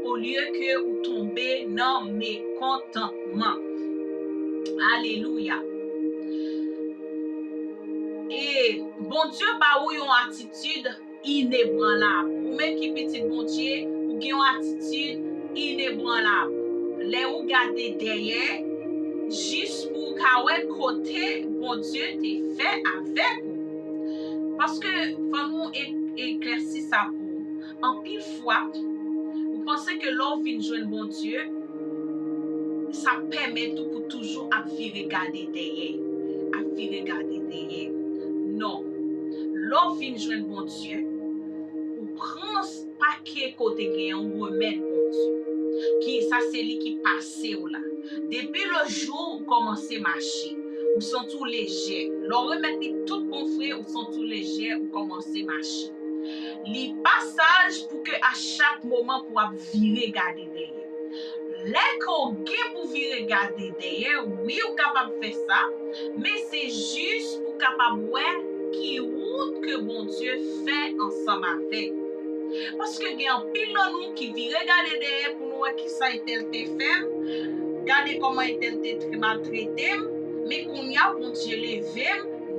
au lieu que vous tombez dans mécontentement. Alléluia. Et bon Dieu ba ou yon attitude inébranlable. Ou même qui petit bon Dieu, ou qui yon attitude inébranlable. Les ou gade derrière, juste pour kawè côté bon Dieu te fait avec ou. Parce que faut nous éclaircir ça pour. En pile fois, vous pensez que l'on vient joindre bon Dieu, ça permet tout pour toujours à regarder derrière. À regarder derrière. Non. L'on vient joindre bon Dieu, ou prend paquet côté gain, ou remet bon Dieu. Qui ça c'est lui qui passe ou là. Depuis le jour où commencez à marcher, ou sont tout légers. L'on remet tout bon frère, ou sont tout légers, ou commencez à marcher. Les passages pour que à chaque moment pour virer garder derrière. Les qu'on pour virer garder derrière, oui, ou capable de faire ça, mais c'est juste pour capable voir qui route que bon Dieu fait ensemble avec. Parce que il y a un pile de nous qui virer garder derrière pour nous voir qui ça est tel te fait, garder comment est tel te maltraité, mais qu'on y a bon Dieu levé,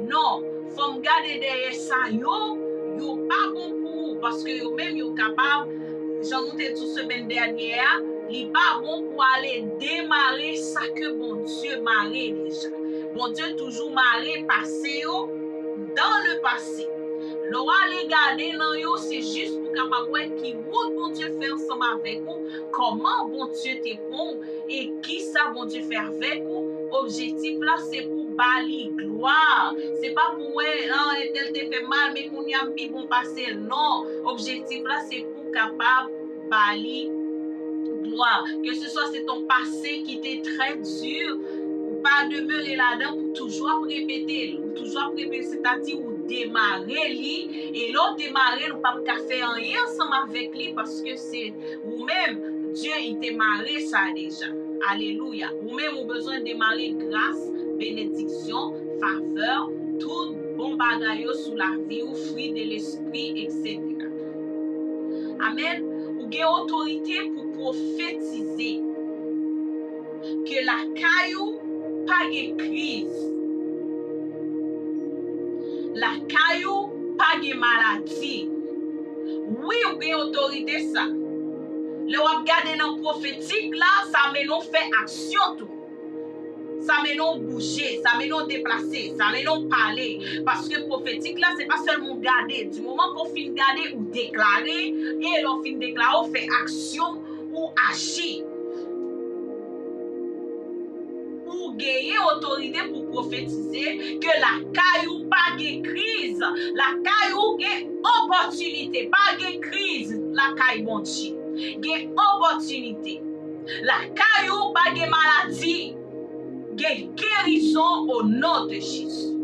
non, faut garder derrière ça yo pas bon pour parce que yo même yo capable, j'en ai tout semaine dernière, li pas bon pour aller démarrer ça que bon Dieu marrer déjà. Bon Dieu toujours marrer passé dans le passé. L'on aller garder dans yo c'est juste pour capable voir qui route bon Dieu fait ensemble avec vous, comment bon Dieu te prend et qui ça bon Dieu fait avec vous. Objectif là c'est pour bali gloire. C'est pas pour tel te fait mal mais qu'on y a mis bon passé. Non, objectif là c'est pour capable bali gloire. Que ce soit c'est ton passé qui était très dur, ou pas demeurer là-dedans pour toujours répéter, c'est-à-dire ou démarrer lui et l'autre démarrer ou pas faire rien ensemble avec lui parce que c'est vous-même Dieu il démarré ça déjà. Alléluia. Vous-même vous besoin de démarrer grâce, bénédiction, faveur, tout bon bagaille sous la vie ou fruit de l'esprit, etc. Amen. Ou avez autorité pour prophétiser que la caillou pas de crise. La caillou pas de maladie. Oui, ou avez autorité ça. Le wap gade dans prophétique là, ça mène nous faire action tout. Ça mène nous bouger, ça mène nous déplacer, ça mène nous parler. Parce que prophétique là, c'est pas seulement garder. Du moment qu'on finit garder ou déclarer, et l'on finit déclarer, on fait action ou agir. Ou gagner autorité pour prophétiser que la caillou pas de crise, la caillou gagne opportunité, pas de crise, la caille bon Dieu. Gagne opportunité. La caillou pas de maladie, gagne guérison au nom de Jésus.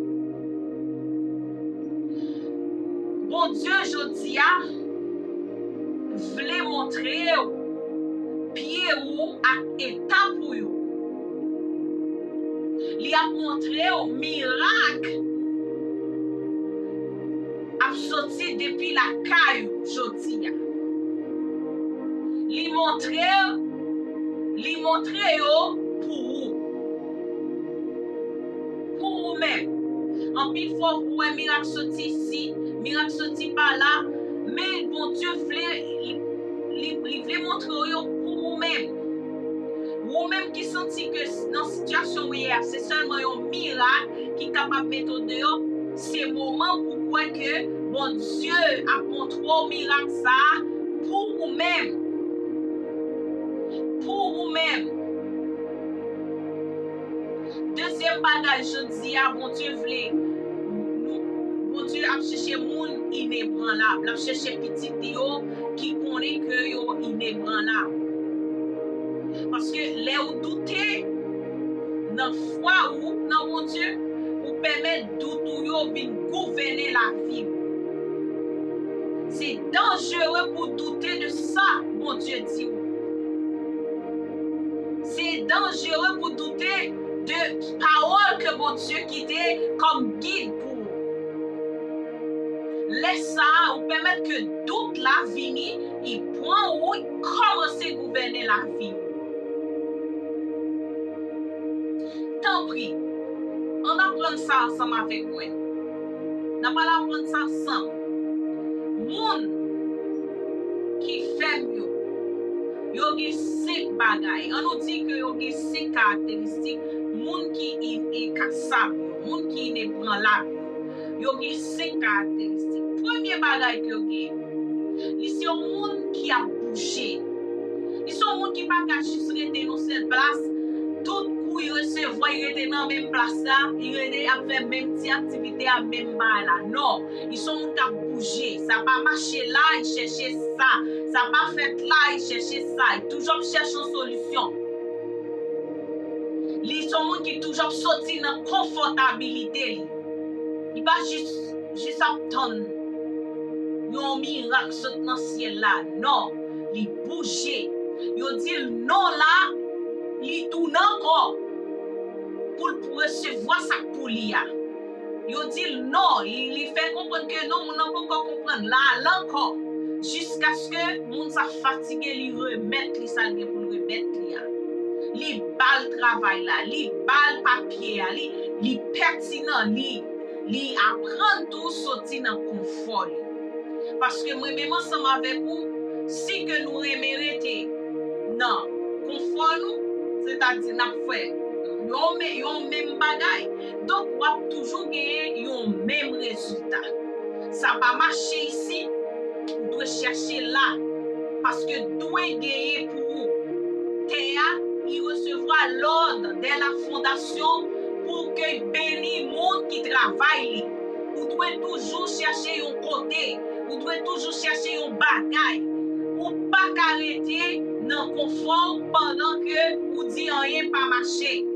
Bon Dieu, je a voulait montrer pied ou à étape pour vous. Il a montré un miracle a sorti depuis la caille jodia. Il montre pour vous-même. En pile fois pour un miracle sorti ici, miracle sorti par là, mais bon Dieu voulait montrer pour vous-même. Vous-même qui senti que dans la situation hier, c'est seulement un miracle qui est capable de mettre dehors, c'est le moment pour quoi que bon Dieu a montré un miracle ça pour vous-même. Pour vous-même. Deuxième bagage, je dis à bon Dieu voulait. Bon Dieu a cherché moun inébranlable, a cherché petit Dio qui connaît que yo inébranlable. Parce que les ou douter dans foi ou dans mon Dieu, ou permet doute ou yo vin gouverner la vie. C'est dangereux pour douter de ça, mon Dieu dit. C'est dangereux pour douter de parole que mon Dieu qui est comme guide pour. Laisse ça ou permettre que doute la Vini, il prend ou il commence à gouverner la vie. en prie, on apprend ça ensemble avec moi. On va apprendre ça ensemble. Moun qui fait mieux, yo gen 5 bagay. On nous dit que yo gen 5 caractéristiques. Moun qui est capable, moun qui ne prend la yo gen 5 caractéristiques. Premier bagay que yo gen, li c'est un moun qui a bougé. Li c'est un moun qui pas ka juste rester dans cette place. Tout coup il recevoir, il était dans même place là, il était à faire même petite activité à même bar là. Non, ils sont moun qui a bougé. Ça pas marcher là, il cherchait ça. Ça pas fait là, il cherchait ça. Il toujours cherche une solution. Ils sont moun qui toujours sorti dans confortabilité. Il pas juste attendre un miracle saute dans le ciel là. Non, il bouger. Il dit non là, il tourne encore pour recevoir sa poulia. Il dit non, il fait comprendre que non, on n'a pas encore comprendre là encore. Jusqu'à ce que moun sa fatigué, il remettre li sa pour le remettre li. Li bal travail là, li bal papier là, li pertinent, li apprendre tout sortir dans confort. Parce que moi même ensemble avec vous, si que nous reméritons non, confort nous, c'est-à-dire n'a fait yon même bagay. Donc on va toujours gagner yon même résultat. Ça va marcher ici, vous devez chercher là parce que doit gagner pour vous. Théa, il recevra l'ordre de la fondation pour que béni monde qui travaille. Vous devez toujours chercher un côté, vous devez toujours chercher un bagay. Ou pas arrêter dans le confort pendant que vous dites rien pas marcher.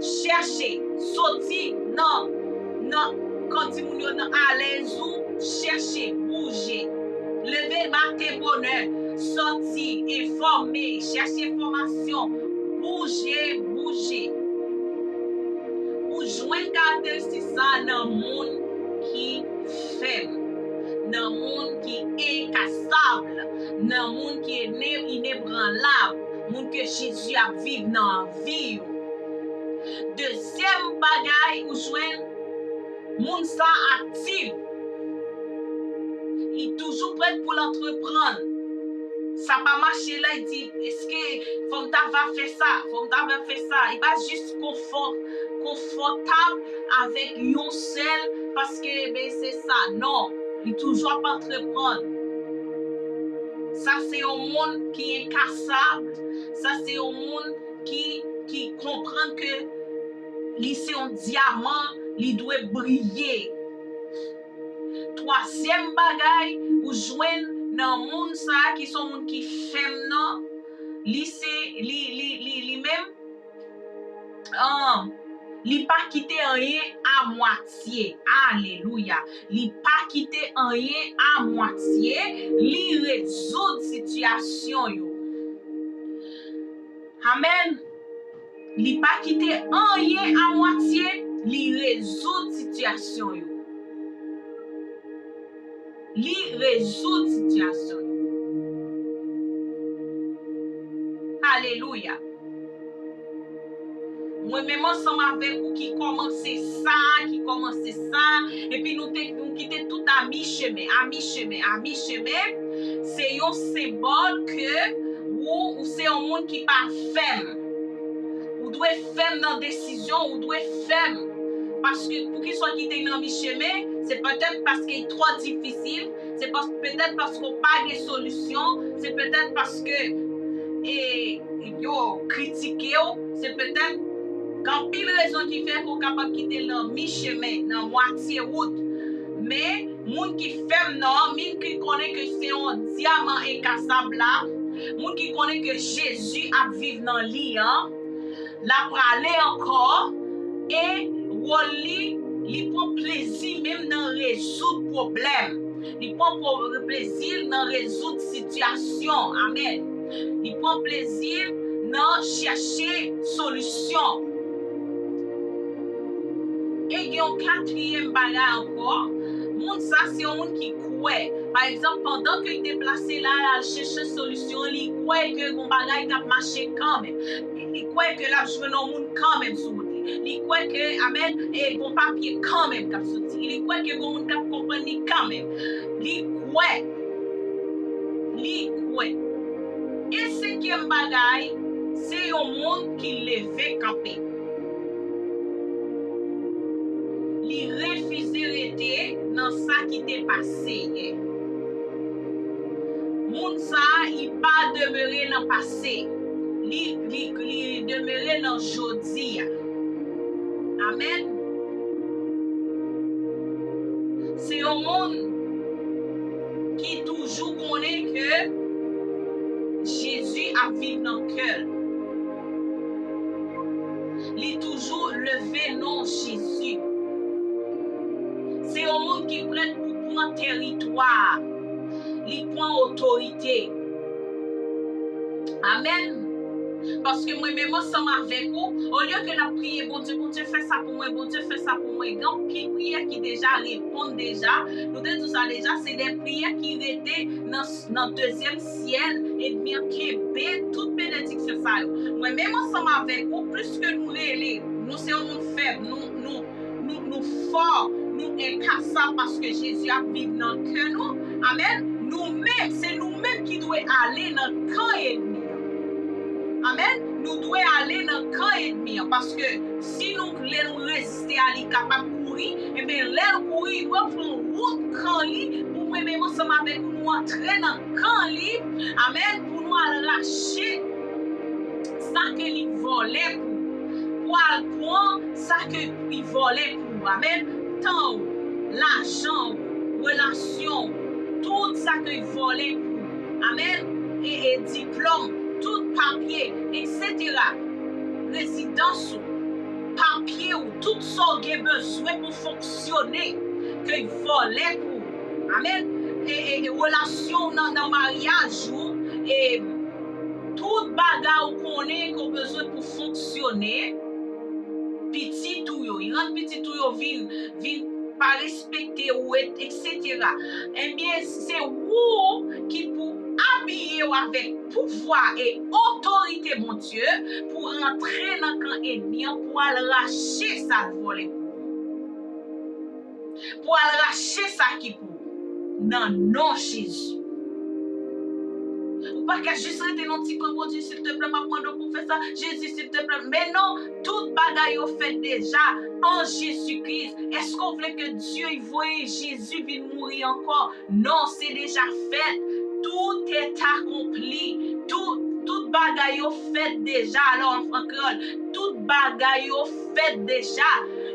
Cherchez, sortir, non, quand vous êtes à l'aise, cherchez, bougez. Levez, battez bonheur, sortir, informer, chercher formation, bougez. Ou joindre caractéristique ça dans le monde qui ferme. Dans le monde qui est incassable, dans le monde qui est inébranlable, le monde que Jésus a vécu dans la vie. Deuxième bagaille ou joindre, monde ça actif. Il est toujours prêt pour l'entreprendre. Ça va marcher là, il dit, est-ce que faut va faire ça, Il va juste confortable avec yon seul parce que ben, c'est ça. Non. Il toujours pas entreprendre. Ça c'est un monde qui est incassable. Ça c'est un monde qui comprend que c'est un diamant, il doit briller. Troisième bagaille ou joindre dans le monde ça qui sont monde qui ferme non, li même li pas quitter rien à moitié. Alléluia. Li pas quitter rien à moitié, li résoudre situation yo. Amen. Li pas quitter rien à moitié, li résoudre situation yo. Li résoudre situation yo. Alléluia. Moi-même ensemble avec vous qui commençait ça, et puis nous quitter tout à mi-chemin, c'est un symbole que ou c'est un monde qui pas ferme. Vous devez ferme dans la décision, vous devez ferme. Parce que pour qu'il soit quitté dans mi-chemin, c'est peut-être parce qu'il est trop difficile, c'est peut-être parce qu'on n'a pas de solution, c'est peut-être parce que yo critiqué, c'est peut-être quand pile raison qui fait qu'on capable quitter le mi-chemin, dans moitié route. Mais moun qui ferme non, moun qui connaît que c'est un diamant incassable là, moun qui connaît que Jésus a vivre dans lui, la praler encore et li prend plaisir même dans résoudre problème. Il prend plaisir dans résoudre situation. Amen. Il prend plaisir dans chercher solution. Et il y a un quatrième bagage encore. Moun ça c'est un monde qui croit. Par exemple, pendant qu'il est placé là, il cherche solution, il croit que mon bagage a marché quand même. Il croit que là je veux un monde quand même sur lui. li croit que amen et bon papier quand même cap sorti li croit que bon monde cap comprendre li quand même li croit et cinquième bagaille c'est un monde qui levé campé li refuse rete dans ça qui t'est passé hier moun ça il pas demeurer dans passé li demeurer dans jodi. Amen. C'est un monde qui toujours connaît que Jésus a vécu dans le cœur. Il toujours levé non Jésus. C'est un monde qui prête pour prendre territoire. Il prend autorité. Amen. Parce que moi-même, ensemble avec vous, au lieu que nous prions, bon Dieu fait ça pour moi, bon Dieu fait ça pour moi, grand pile prière qui déjà répondent déjà, nous disons tout ça déjà, c'est des prières qui étaient dans le deuxième ciel et bien qui est toute bénédiction ça. Moi-même, ensemble avec vous, plus que nous relais, nous sommes faibles, nous forts, nous incapables parce que Jésus a vécu dans le cœur nous. Amen. Nous-mêmes, c'est nous-mêmes qui devons aller dans le camp ennemi. Amen. Nous devons aller dans le camp ennemi parce que si nous voulons résister à lui capable de courir, et bien l'air courir, il doit prendre route camp lui pour nous-mêmes ensemble avec nous entrer dans le camp lui. Amen. Pour nous arracher ça que lui volait pour prendre ça que lui volait pour. Amen. Temps, l'argent, relation, tout ça que lui volait pour. Amen. Et diplôme. Tout papier, etc. Résidence, papier ou tout ce qui a besoin pour fonctionner, que il volait pour. Amen. Et relation dans le mariage, et tout bagarre qu'on a besoin pour fonctionner, petit tout, il rend petit tout, vin pas respecter ou etc. Eh bien, c'est vous qui pour habiller avec pouvoir et autorité, mon Dieu, pour rentrer dans le camp ennemi, pour arracher ça volé. Pour arracher ça qui pour. Dans le nom de Jésus. Ou pas qu'à juste rester dans le petit camp, Dieu, s'il te plaît, m'a prendre pour faire ça. Jésus, s'il te plaît. Mais non, toute bagaille au fait déjà en Jésus-Christ. Est-ce qu'on voulait que Dieu y voie Jésus vienne mourir encore? Non, c'est déjà fait. Tout est accompli. Tout bagaille au fait déjà. Alors, encore, tout bagaille au fait déjà.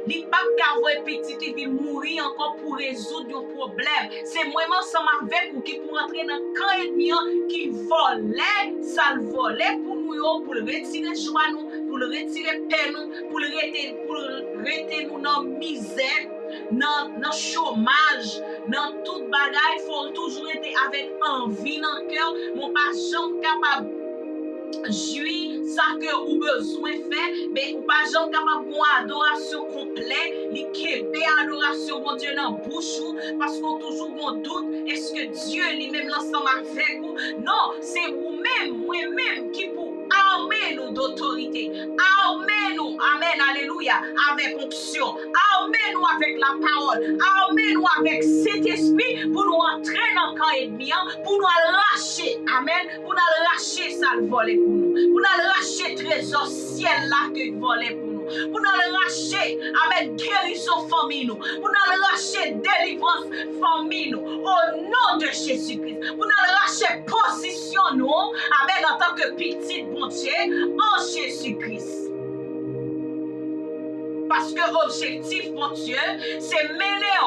Il n'y a pas qu'à petit qui vient mourir encore pour résoudre un problème. C'est moi-même ensemble avec vous qui pour entrer dans le camp ennemi qui volait, ça le volait pour nous, pour le retirer joie nous, pour le retirer paix nous, pour le retirer nous dans la misère, dans le chômage, dans toute bagaille. Il faut toujours être avec envie dans le cœur. Mon pas jamais capable jouir ça que ou besoin faire, mais ou pas jamais capable de adoration complète, li kebe adoration mon Dieu dans bouche parce qu'on toujours un doute, est-ce que Dieu lui-même l'ensemble avec vous? Non, c'est vous-même, moi-même qui pour armer nous d'autorité, armer nous, amen, alléluia, avec onction, armer nous avec la parole, armer nous avec cet esprit pour nous entrer dans le camp ennemi, pour nous lâcher, amen, pour nous lâcher ça le volet pour nous, pour nous lâcher trésor ciel là que volait pour nous, pour nous lâcher, amen, guérison famille nous, pour nous lâcher délivrance famille nous, au nom de Jésus-Christ, pour nous lâcher position nous, amen, en tant que petite bon Dieu, en Jésus-Christ. Parce que l'objectif, mon Dieu, c'est mener,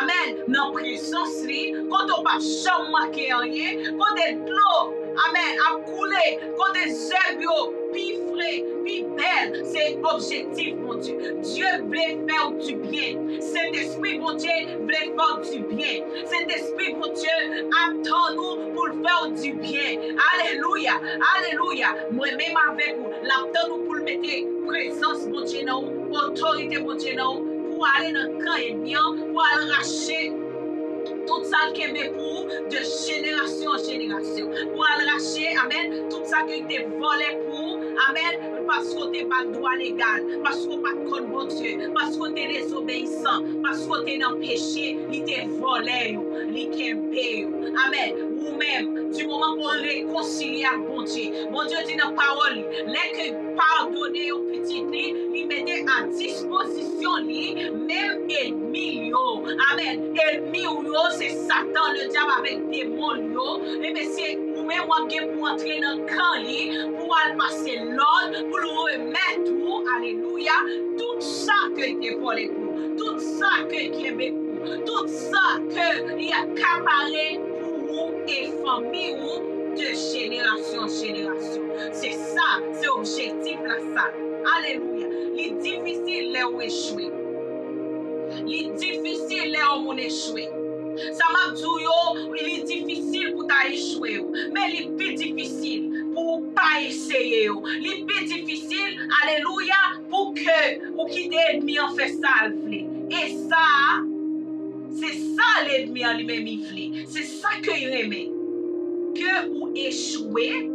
amen, dans la présence, quand on ne va jamais marquer rien, quand de l'eau, amen, à couler, quand des herbes, puis frais, puis belles, c'est l'objectif, mon Dieu. Dieu voulait faire du bien. Cet esprit, mon Dieu, voulait faire du bien. Cet esprit, mon Dieu, attend-nous pour faire du bien. Alléluia, alléluia. Moi-même avec vous, l'attend-nous pour le mettre présence, mon Dieu, autorité, mon Dieu, pour aller dans le camp ennemi, pour arracher tout ça qui est pour de génération en génération. Pour arracher, amen, tout ça qui était volé pour, Amen. Parce que tu pas droit légal, parce que pas de bon Dieu, parce que tu es désobéissant, parce que tu es dans le péché, il te volé, il te Amen. Ou même, du moment qu'on réconcilie avec bon Dieu dit dans la parole, les que pardonner aux petits, il mettait à disposition, même ennemi. Amen. Ennemi, c'est Satan, le diable avec des démons. Et bien, c'est ou-même moi pour entrer dans le camp, pour aller passer l'ordre, pour le remettre tout. Alléluia. Tout ça que tu volé pour, tout ça que tu aimé pour, tout ça que il a accaparé pour vous et famille de génération en génération. C'est ça, c'est objectif là ça. Alléluia. Il est difficile de échouer. Il est difficile de échouer. Ça m'a dit, il est difficile pour t'échouer, mais il est plus difficile pour pas essayer. Il est plus difficile, alléluia, pour que ou qui l'ennemi en fait ça. Et ça, c'est ça l'ennemi en lui-même il fait. C'est ça qu'il aimait. Que ou échouer,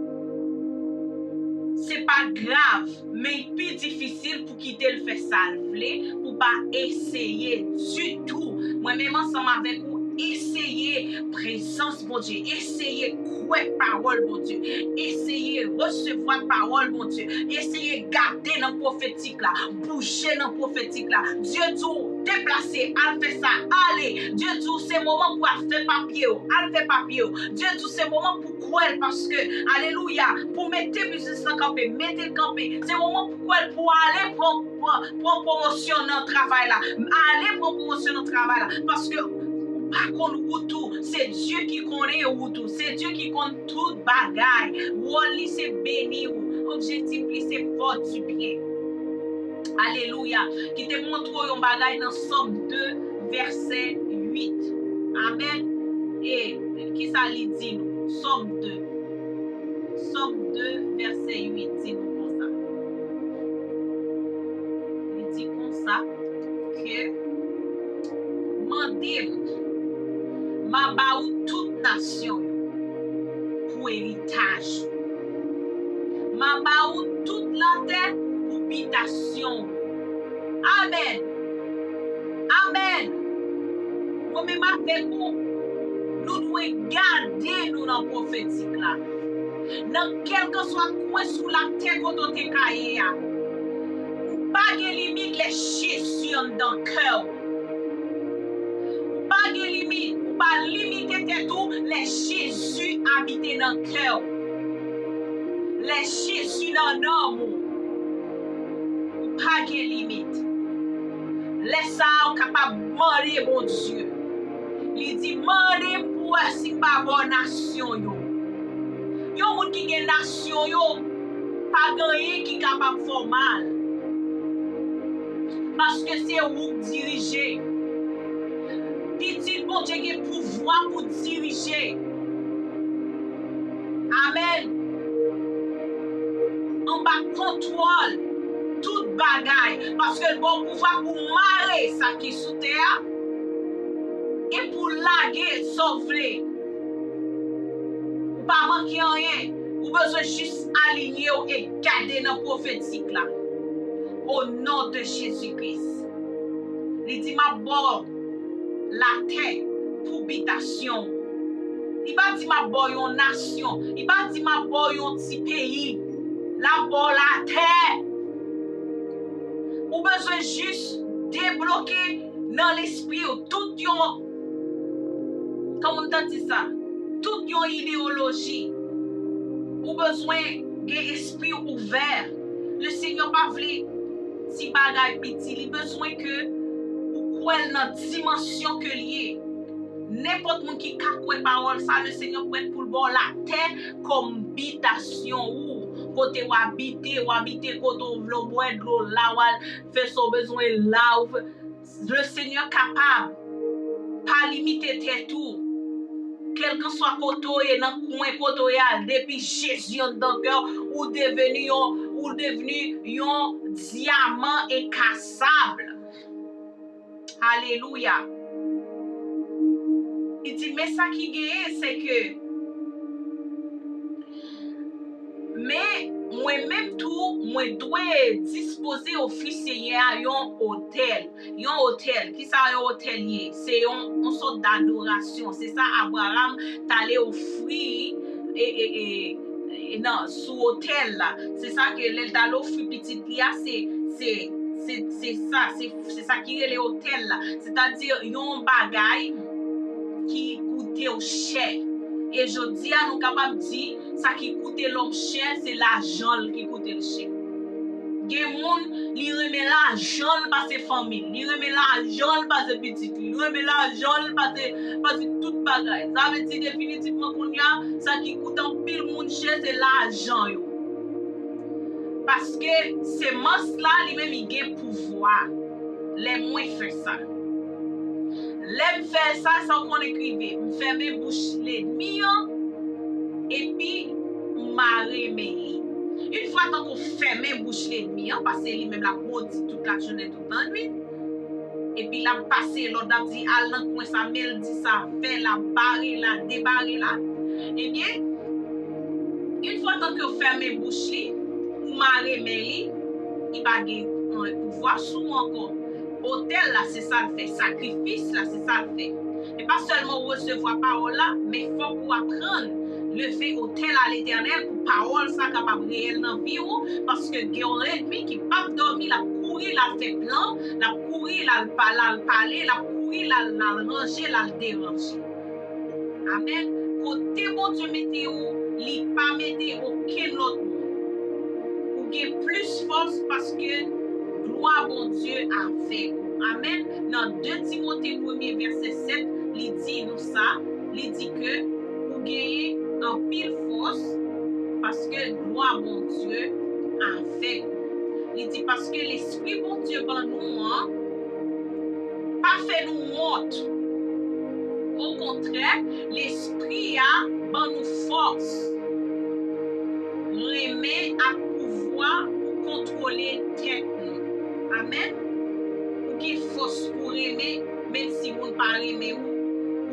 c'est pas grave, mais il est plus difficile pour quitter le fait salver, pour pas essayer du tout. Moi-même ensemble avec vous, essayer présence bon Dieu, essayer croire parole bon Dieu, essayer recevoir parole bon Dieu, essayer garder dans prophétique là, bouger dans prophétique là. Dieu dit déplacer, al fait ça, allez. Dieu dit c'est moment pour faire papier, al fait papier. Dieu dit c'est moment pour croire parce que alléluia, pour mettre business en campé, mettre le campé. C'est moment pour croire pour aller prendre promotion dans le travail là, aller prendre promotion dans le travail là parce que par contre, tout, c'est Dieu qui connaît tout, c'est Dieu qui connaît tout bagaille. Wali c'est béni, objectif c'est fort du bien. Alléluia. Qui te montre un bagaille dans Somme 2, verset 8. Amen. Et qui ça lui dit nous? Somme 2. Somme 2, verset 8. Dis-nous comme ça. Il dit comme ça que mandez ma baou toute nation pour héritage. Ma baou toute la terre pour habitation. Amen. Amen. Moi-même avec vous, nous devons garder nous dans le prophétique là. Dans quel que soit coin sous la terre quand on te caillé. Pas de limite les Jésus dans le cœur. Pas de limite. Pas limiter tout, les Jésus habitent dans le cœur. Les Jésus dans l'amour. Pas de limite. Laisse ça capable de demander mon Dieu. Il dit demander pour si pas bonne nation yo. Yo moun qui gen nation yo pas gagné qui capable de faire mal. Parce que c'est vous diriger. Petit bon Dieu qui pouvoir pour diriger. Amen. On va contrôle toute bagaille parce que le bon pouvoir pour marrer ça qui sous terre et pour laguer, sauver. Ou pas manquer rien. Ou besoin juste aligner et garder dans le prophétique là. Au nom de Jésus-Christ. Il dit ma bonne la terre pour habitation. Il va dire ma boy une nation. Il va dire ma boy un petit pays. La bonne la terre. Ou besoin juste débloquer dans l'esprit tout yon. Comment on dit ça? Toute yon idéologie. Ou besoin d'un esprit ouvert. Le Seigneur pas voulu si bagay petit. Il besoin que ou quoi dans dimension que lié. N'importe monde qui a quoi parole ça le Seigneur peut pour le bon la terre comme habitation ou côté ou habiter côté où vle boire de l'eau là ou faire son besoin là le Seigneur capable pas limiter terre tout quel que soit côté dans coin côté depuis Jésus dans cœur ou devenu un diamant incassable. Alléluia. Il dit, mais ça qui gagne, c'est que, mais moi-même tout, moi dois disposer officier à un hôtel. Un hôtel, qui ça un hôtelier? C'est une sorte d'adoration. C'est ça Abraham t'allait offrir et non, sous hôtel là. C'est ça que l'Eldalo offrir petit là, c'est ça qui est l'hôtel là. C'est-à-dire un bagay qui coûtait au cher. Et je dis à nous capables de dire, ça qui coûtait l'homme cher, c'est l'argent qui coûtait le cher. Gen moun li remet l'argent parce que famille, li remet l'argent parce que petit, li remet l'argent parce que toute bagaille. Ça veut dire définitivement qu'on y a ça qui coûte un pile moun cher, c'est l'argent yo. Parce que ces monstres là, li même il gen pouvoir. Les moins fait ça. L'aime faire ça sans qu'on écrive. M'fermer bouche l'ennemi et puis m'arrêter. Une fois qu'on ferme bouche l'ennemi, parce que lui même la maudit toute la journée, toute la nuit. Et puis la passer, l'autre a dit, al dans coin ça, mel dit ça, fait la barrer la, débarrer la. Eh bien, une fois qu'on ferme bouche li, ou m'arrêter, il va gagner pouvoir sous encore. Hôtel là, c'est ça le fait. Sacrifice là, c'est ça le fait. Et pas seulement recevoir parole là, mais il faut pour apprendre le fait hôtel à l'éternel pour parole ça capable réel dans vie parce que il y a un ennemi qui pas dormir, la courir, la fait plan, la courir, la parler, la courir, la ranger, la déranger. Amen. Côté bon Dieu mettez où, li pas mettez aucun autre monde. Ou gain plus force parce que gloire bon Dieu a fait. Amen. Dans 2 Timothée 1er verset 7, il dit nous ça, il dit que vous gagnez en pile force parce que gloire bon Dieu a fait. Il dit parce que l'esprit bon Dieu ban nous pas fait nous honte. Au contraire, l'esprit a ban nous force. Remet à pouvoir pour contrôler tête nous. Amen. Ou qui force pour aimer, même si vous ne parlez pas,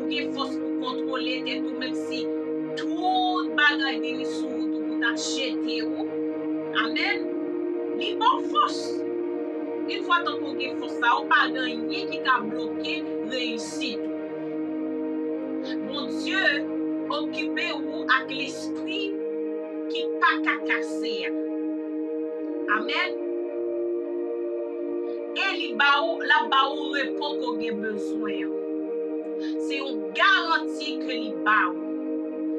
ou qui force pour contrôler tête ou même si tout bagage vient sous vous pour t'acheter. Amen. Li bon force. Une fois que vous avez force, ça n'a pas gagné qui a bloqué réussite. Mon Dieu, occupez-vous avec l'esprit qui pas qu'à casser. Amen. Et li la baou repos qu'on a besoin. C'est une garantie que li baou.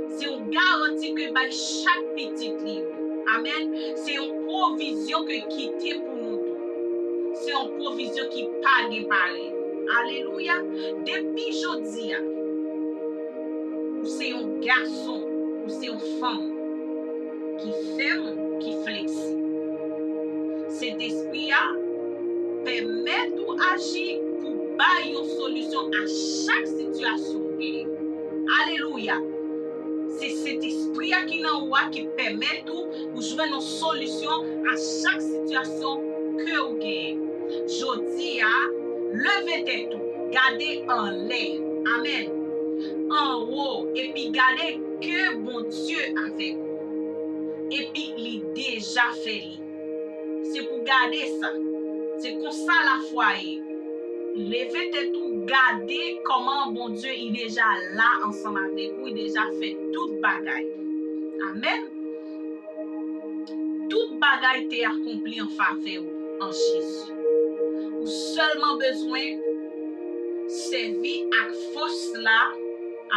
C'est une garantie que by chaque petit livre. Amen. C'est une provision que quitte pour nous. C'est une provision qui pas déparée. Alléluia. Depuis jodi, ou c'est un garçon, ou c'est une femme qui ferme, qui fleksib. Cet esprit permet d'agir pour bailler une solution à chaque situation. Alléluia. C'est cet esprit qui permet de jouer une solution à chaque situation que vous gagnez. Jodi levez tête, gardez en l'air. Amen. En haut, et puis gardez que bon Dieu avec vous. Et puis il déjà fait. C'est pour garder ça. C'est comme ça la foi. Levez tête, gardez comment bon Dieu il est déjà là ensemble avec vous. Il déjà fait toute bagaille. Amen. Toute bagaille est accomplie en faveur en Jésus. Ou seulement besoin servir à force là.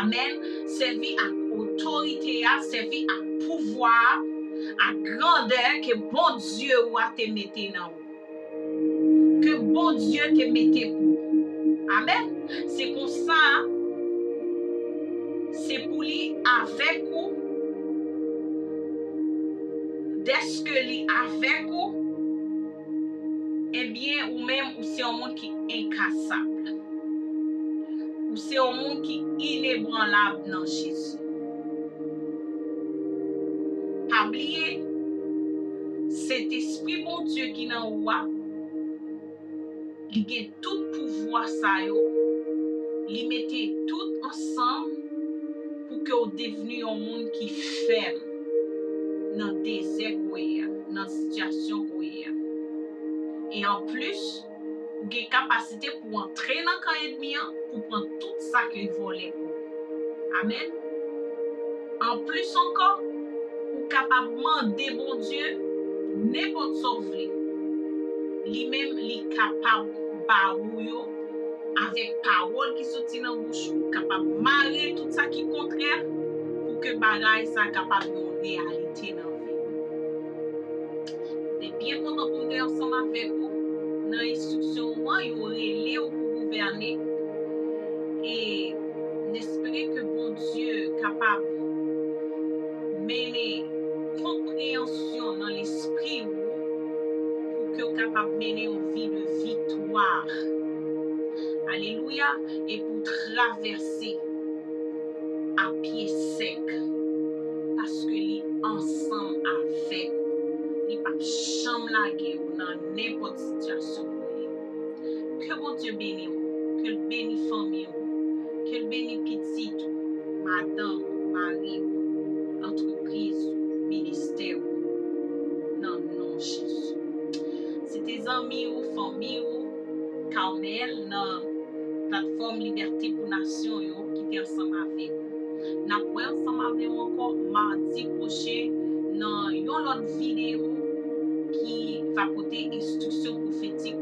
Amen. Servir à autorité, servir à pouvoir, à grandeur que bon Dieu va te mettre dans vous. Que bon Dieu te mette pour. Amen. C'est comme ça. C'est pour lui avec vous. Dès que lui avec vous, eh bien, ou même, ou c'est un monde qui est incassable. Ou c'est un monde qui est inébranlable dans Jésus. Pas oublier, cet esprit bon Dieu qui est dans vous, il a tout pouvoir, ça, il mette tout ensemble pour que vous deveniez un monde qui ferme dans le désert. nan sityasyon koye. Et en plus, ou gen kapasite pou entre nan kan ennemi an, pou pran tout sa ke vole pou. Amen. En plus encore, ou kapab mande bon Dieu, n'importe so vle. Li même li kapab ba ou yo, avec pawòl qui sorti dans bouche, ou kapab mare tout ça qui contraire, pour que bagay sa kapab yon réalité dans vie. C'est bien content pour nous ensemble avec vous. Dans l'instruction, yo relé ou pour gouverner. Et n'espérer que bon Dieu capable mener compréhension dans l'esprit pour que capable mener une vie de victoire. Alléluia. Et pour traverser à pied sec. Parce que les ensemble avec les pas chambre lage ou dans n'importe situation. Que bon Dieu bénisse, que le bénisse famille, que le bénisse petit, madame, mari, entreprise, ministère, dans le nom de Jésus. C'est tes amis ou famille ou Carmel dans la plateforme Liberté pour Nation qui est ensemble avec vous. Nous pourrons ensemble avec vous encore mardi prochain dans une autre vidéo qui va porter instruction prophétique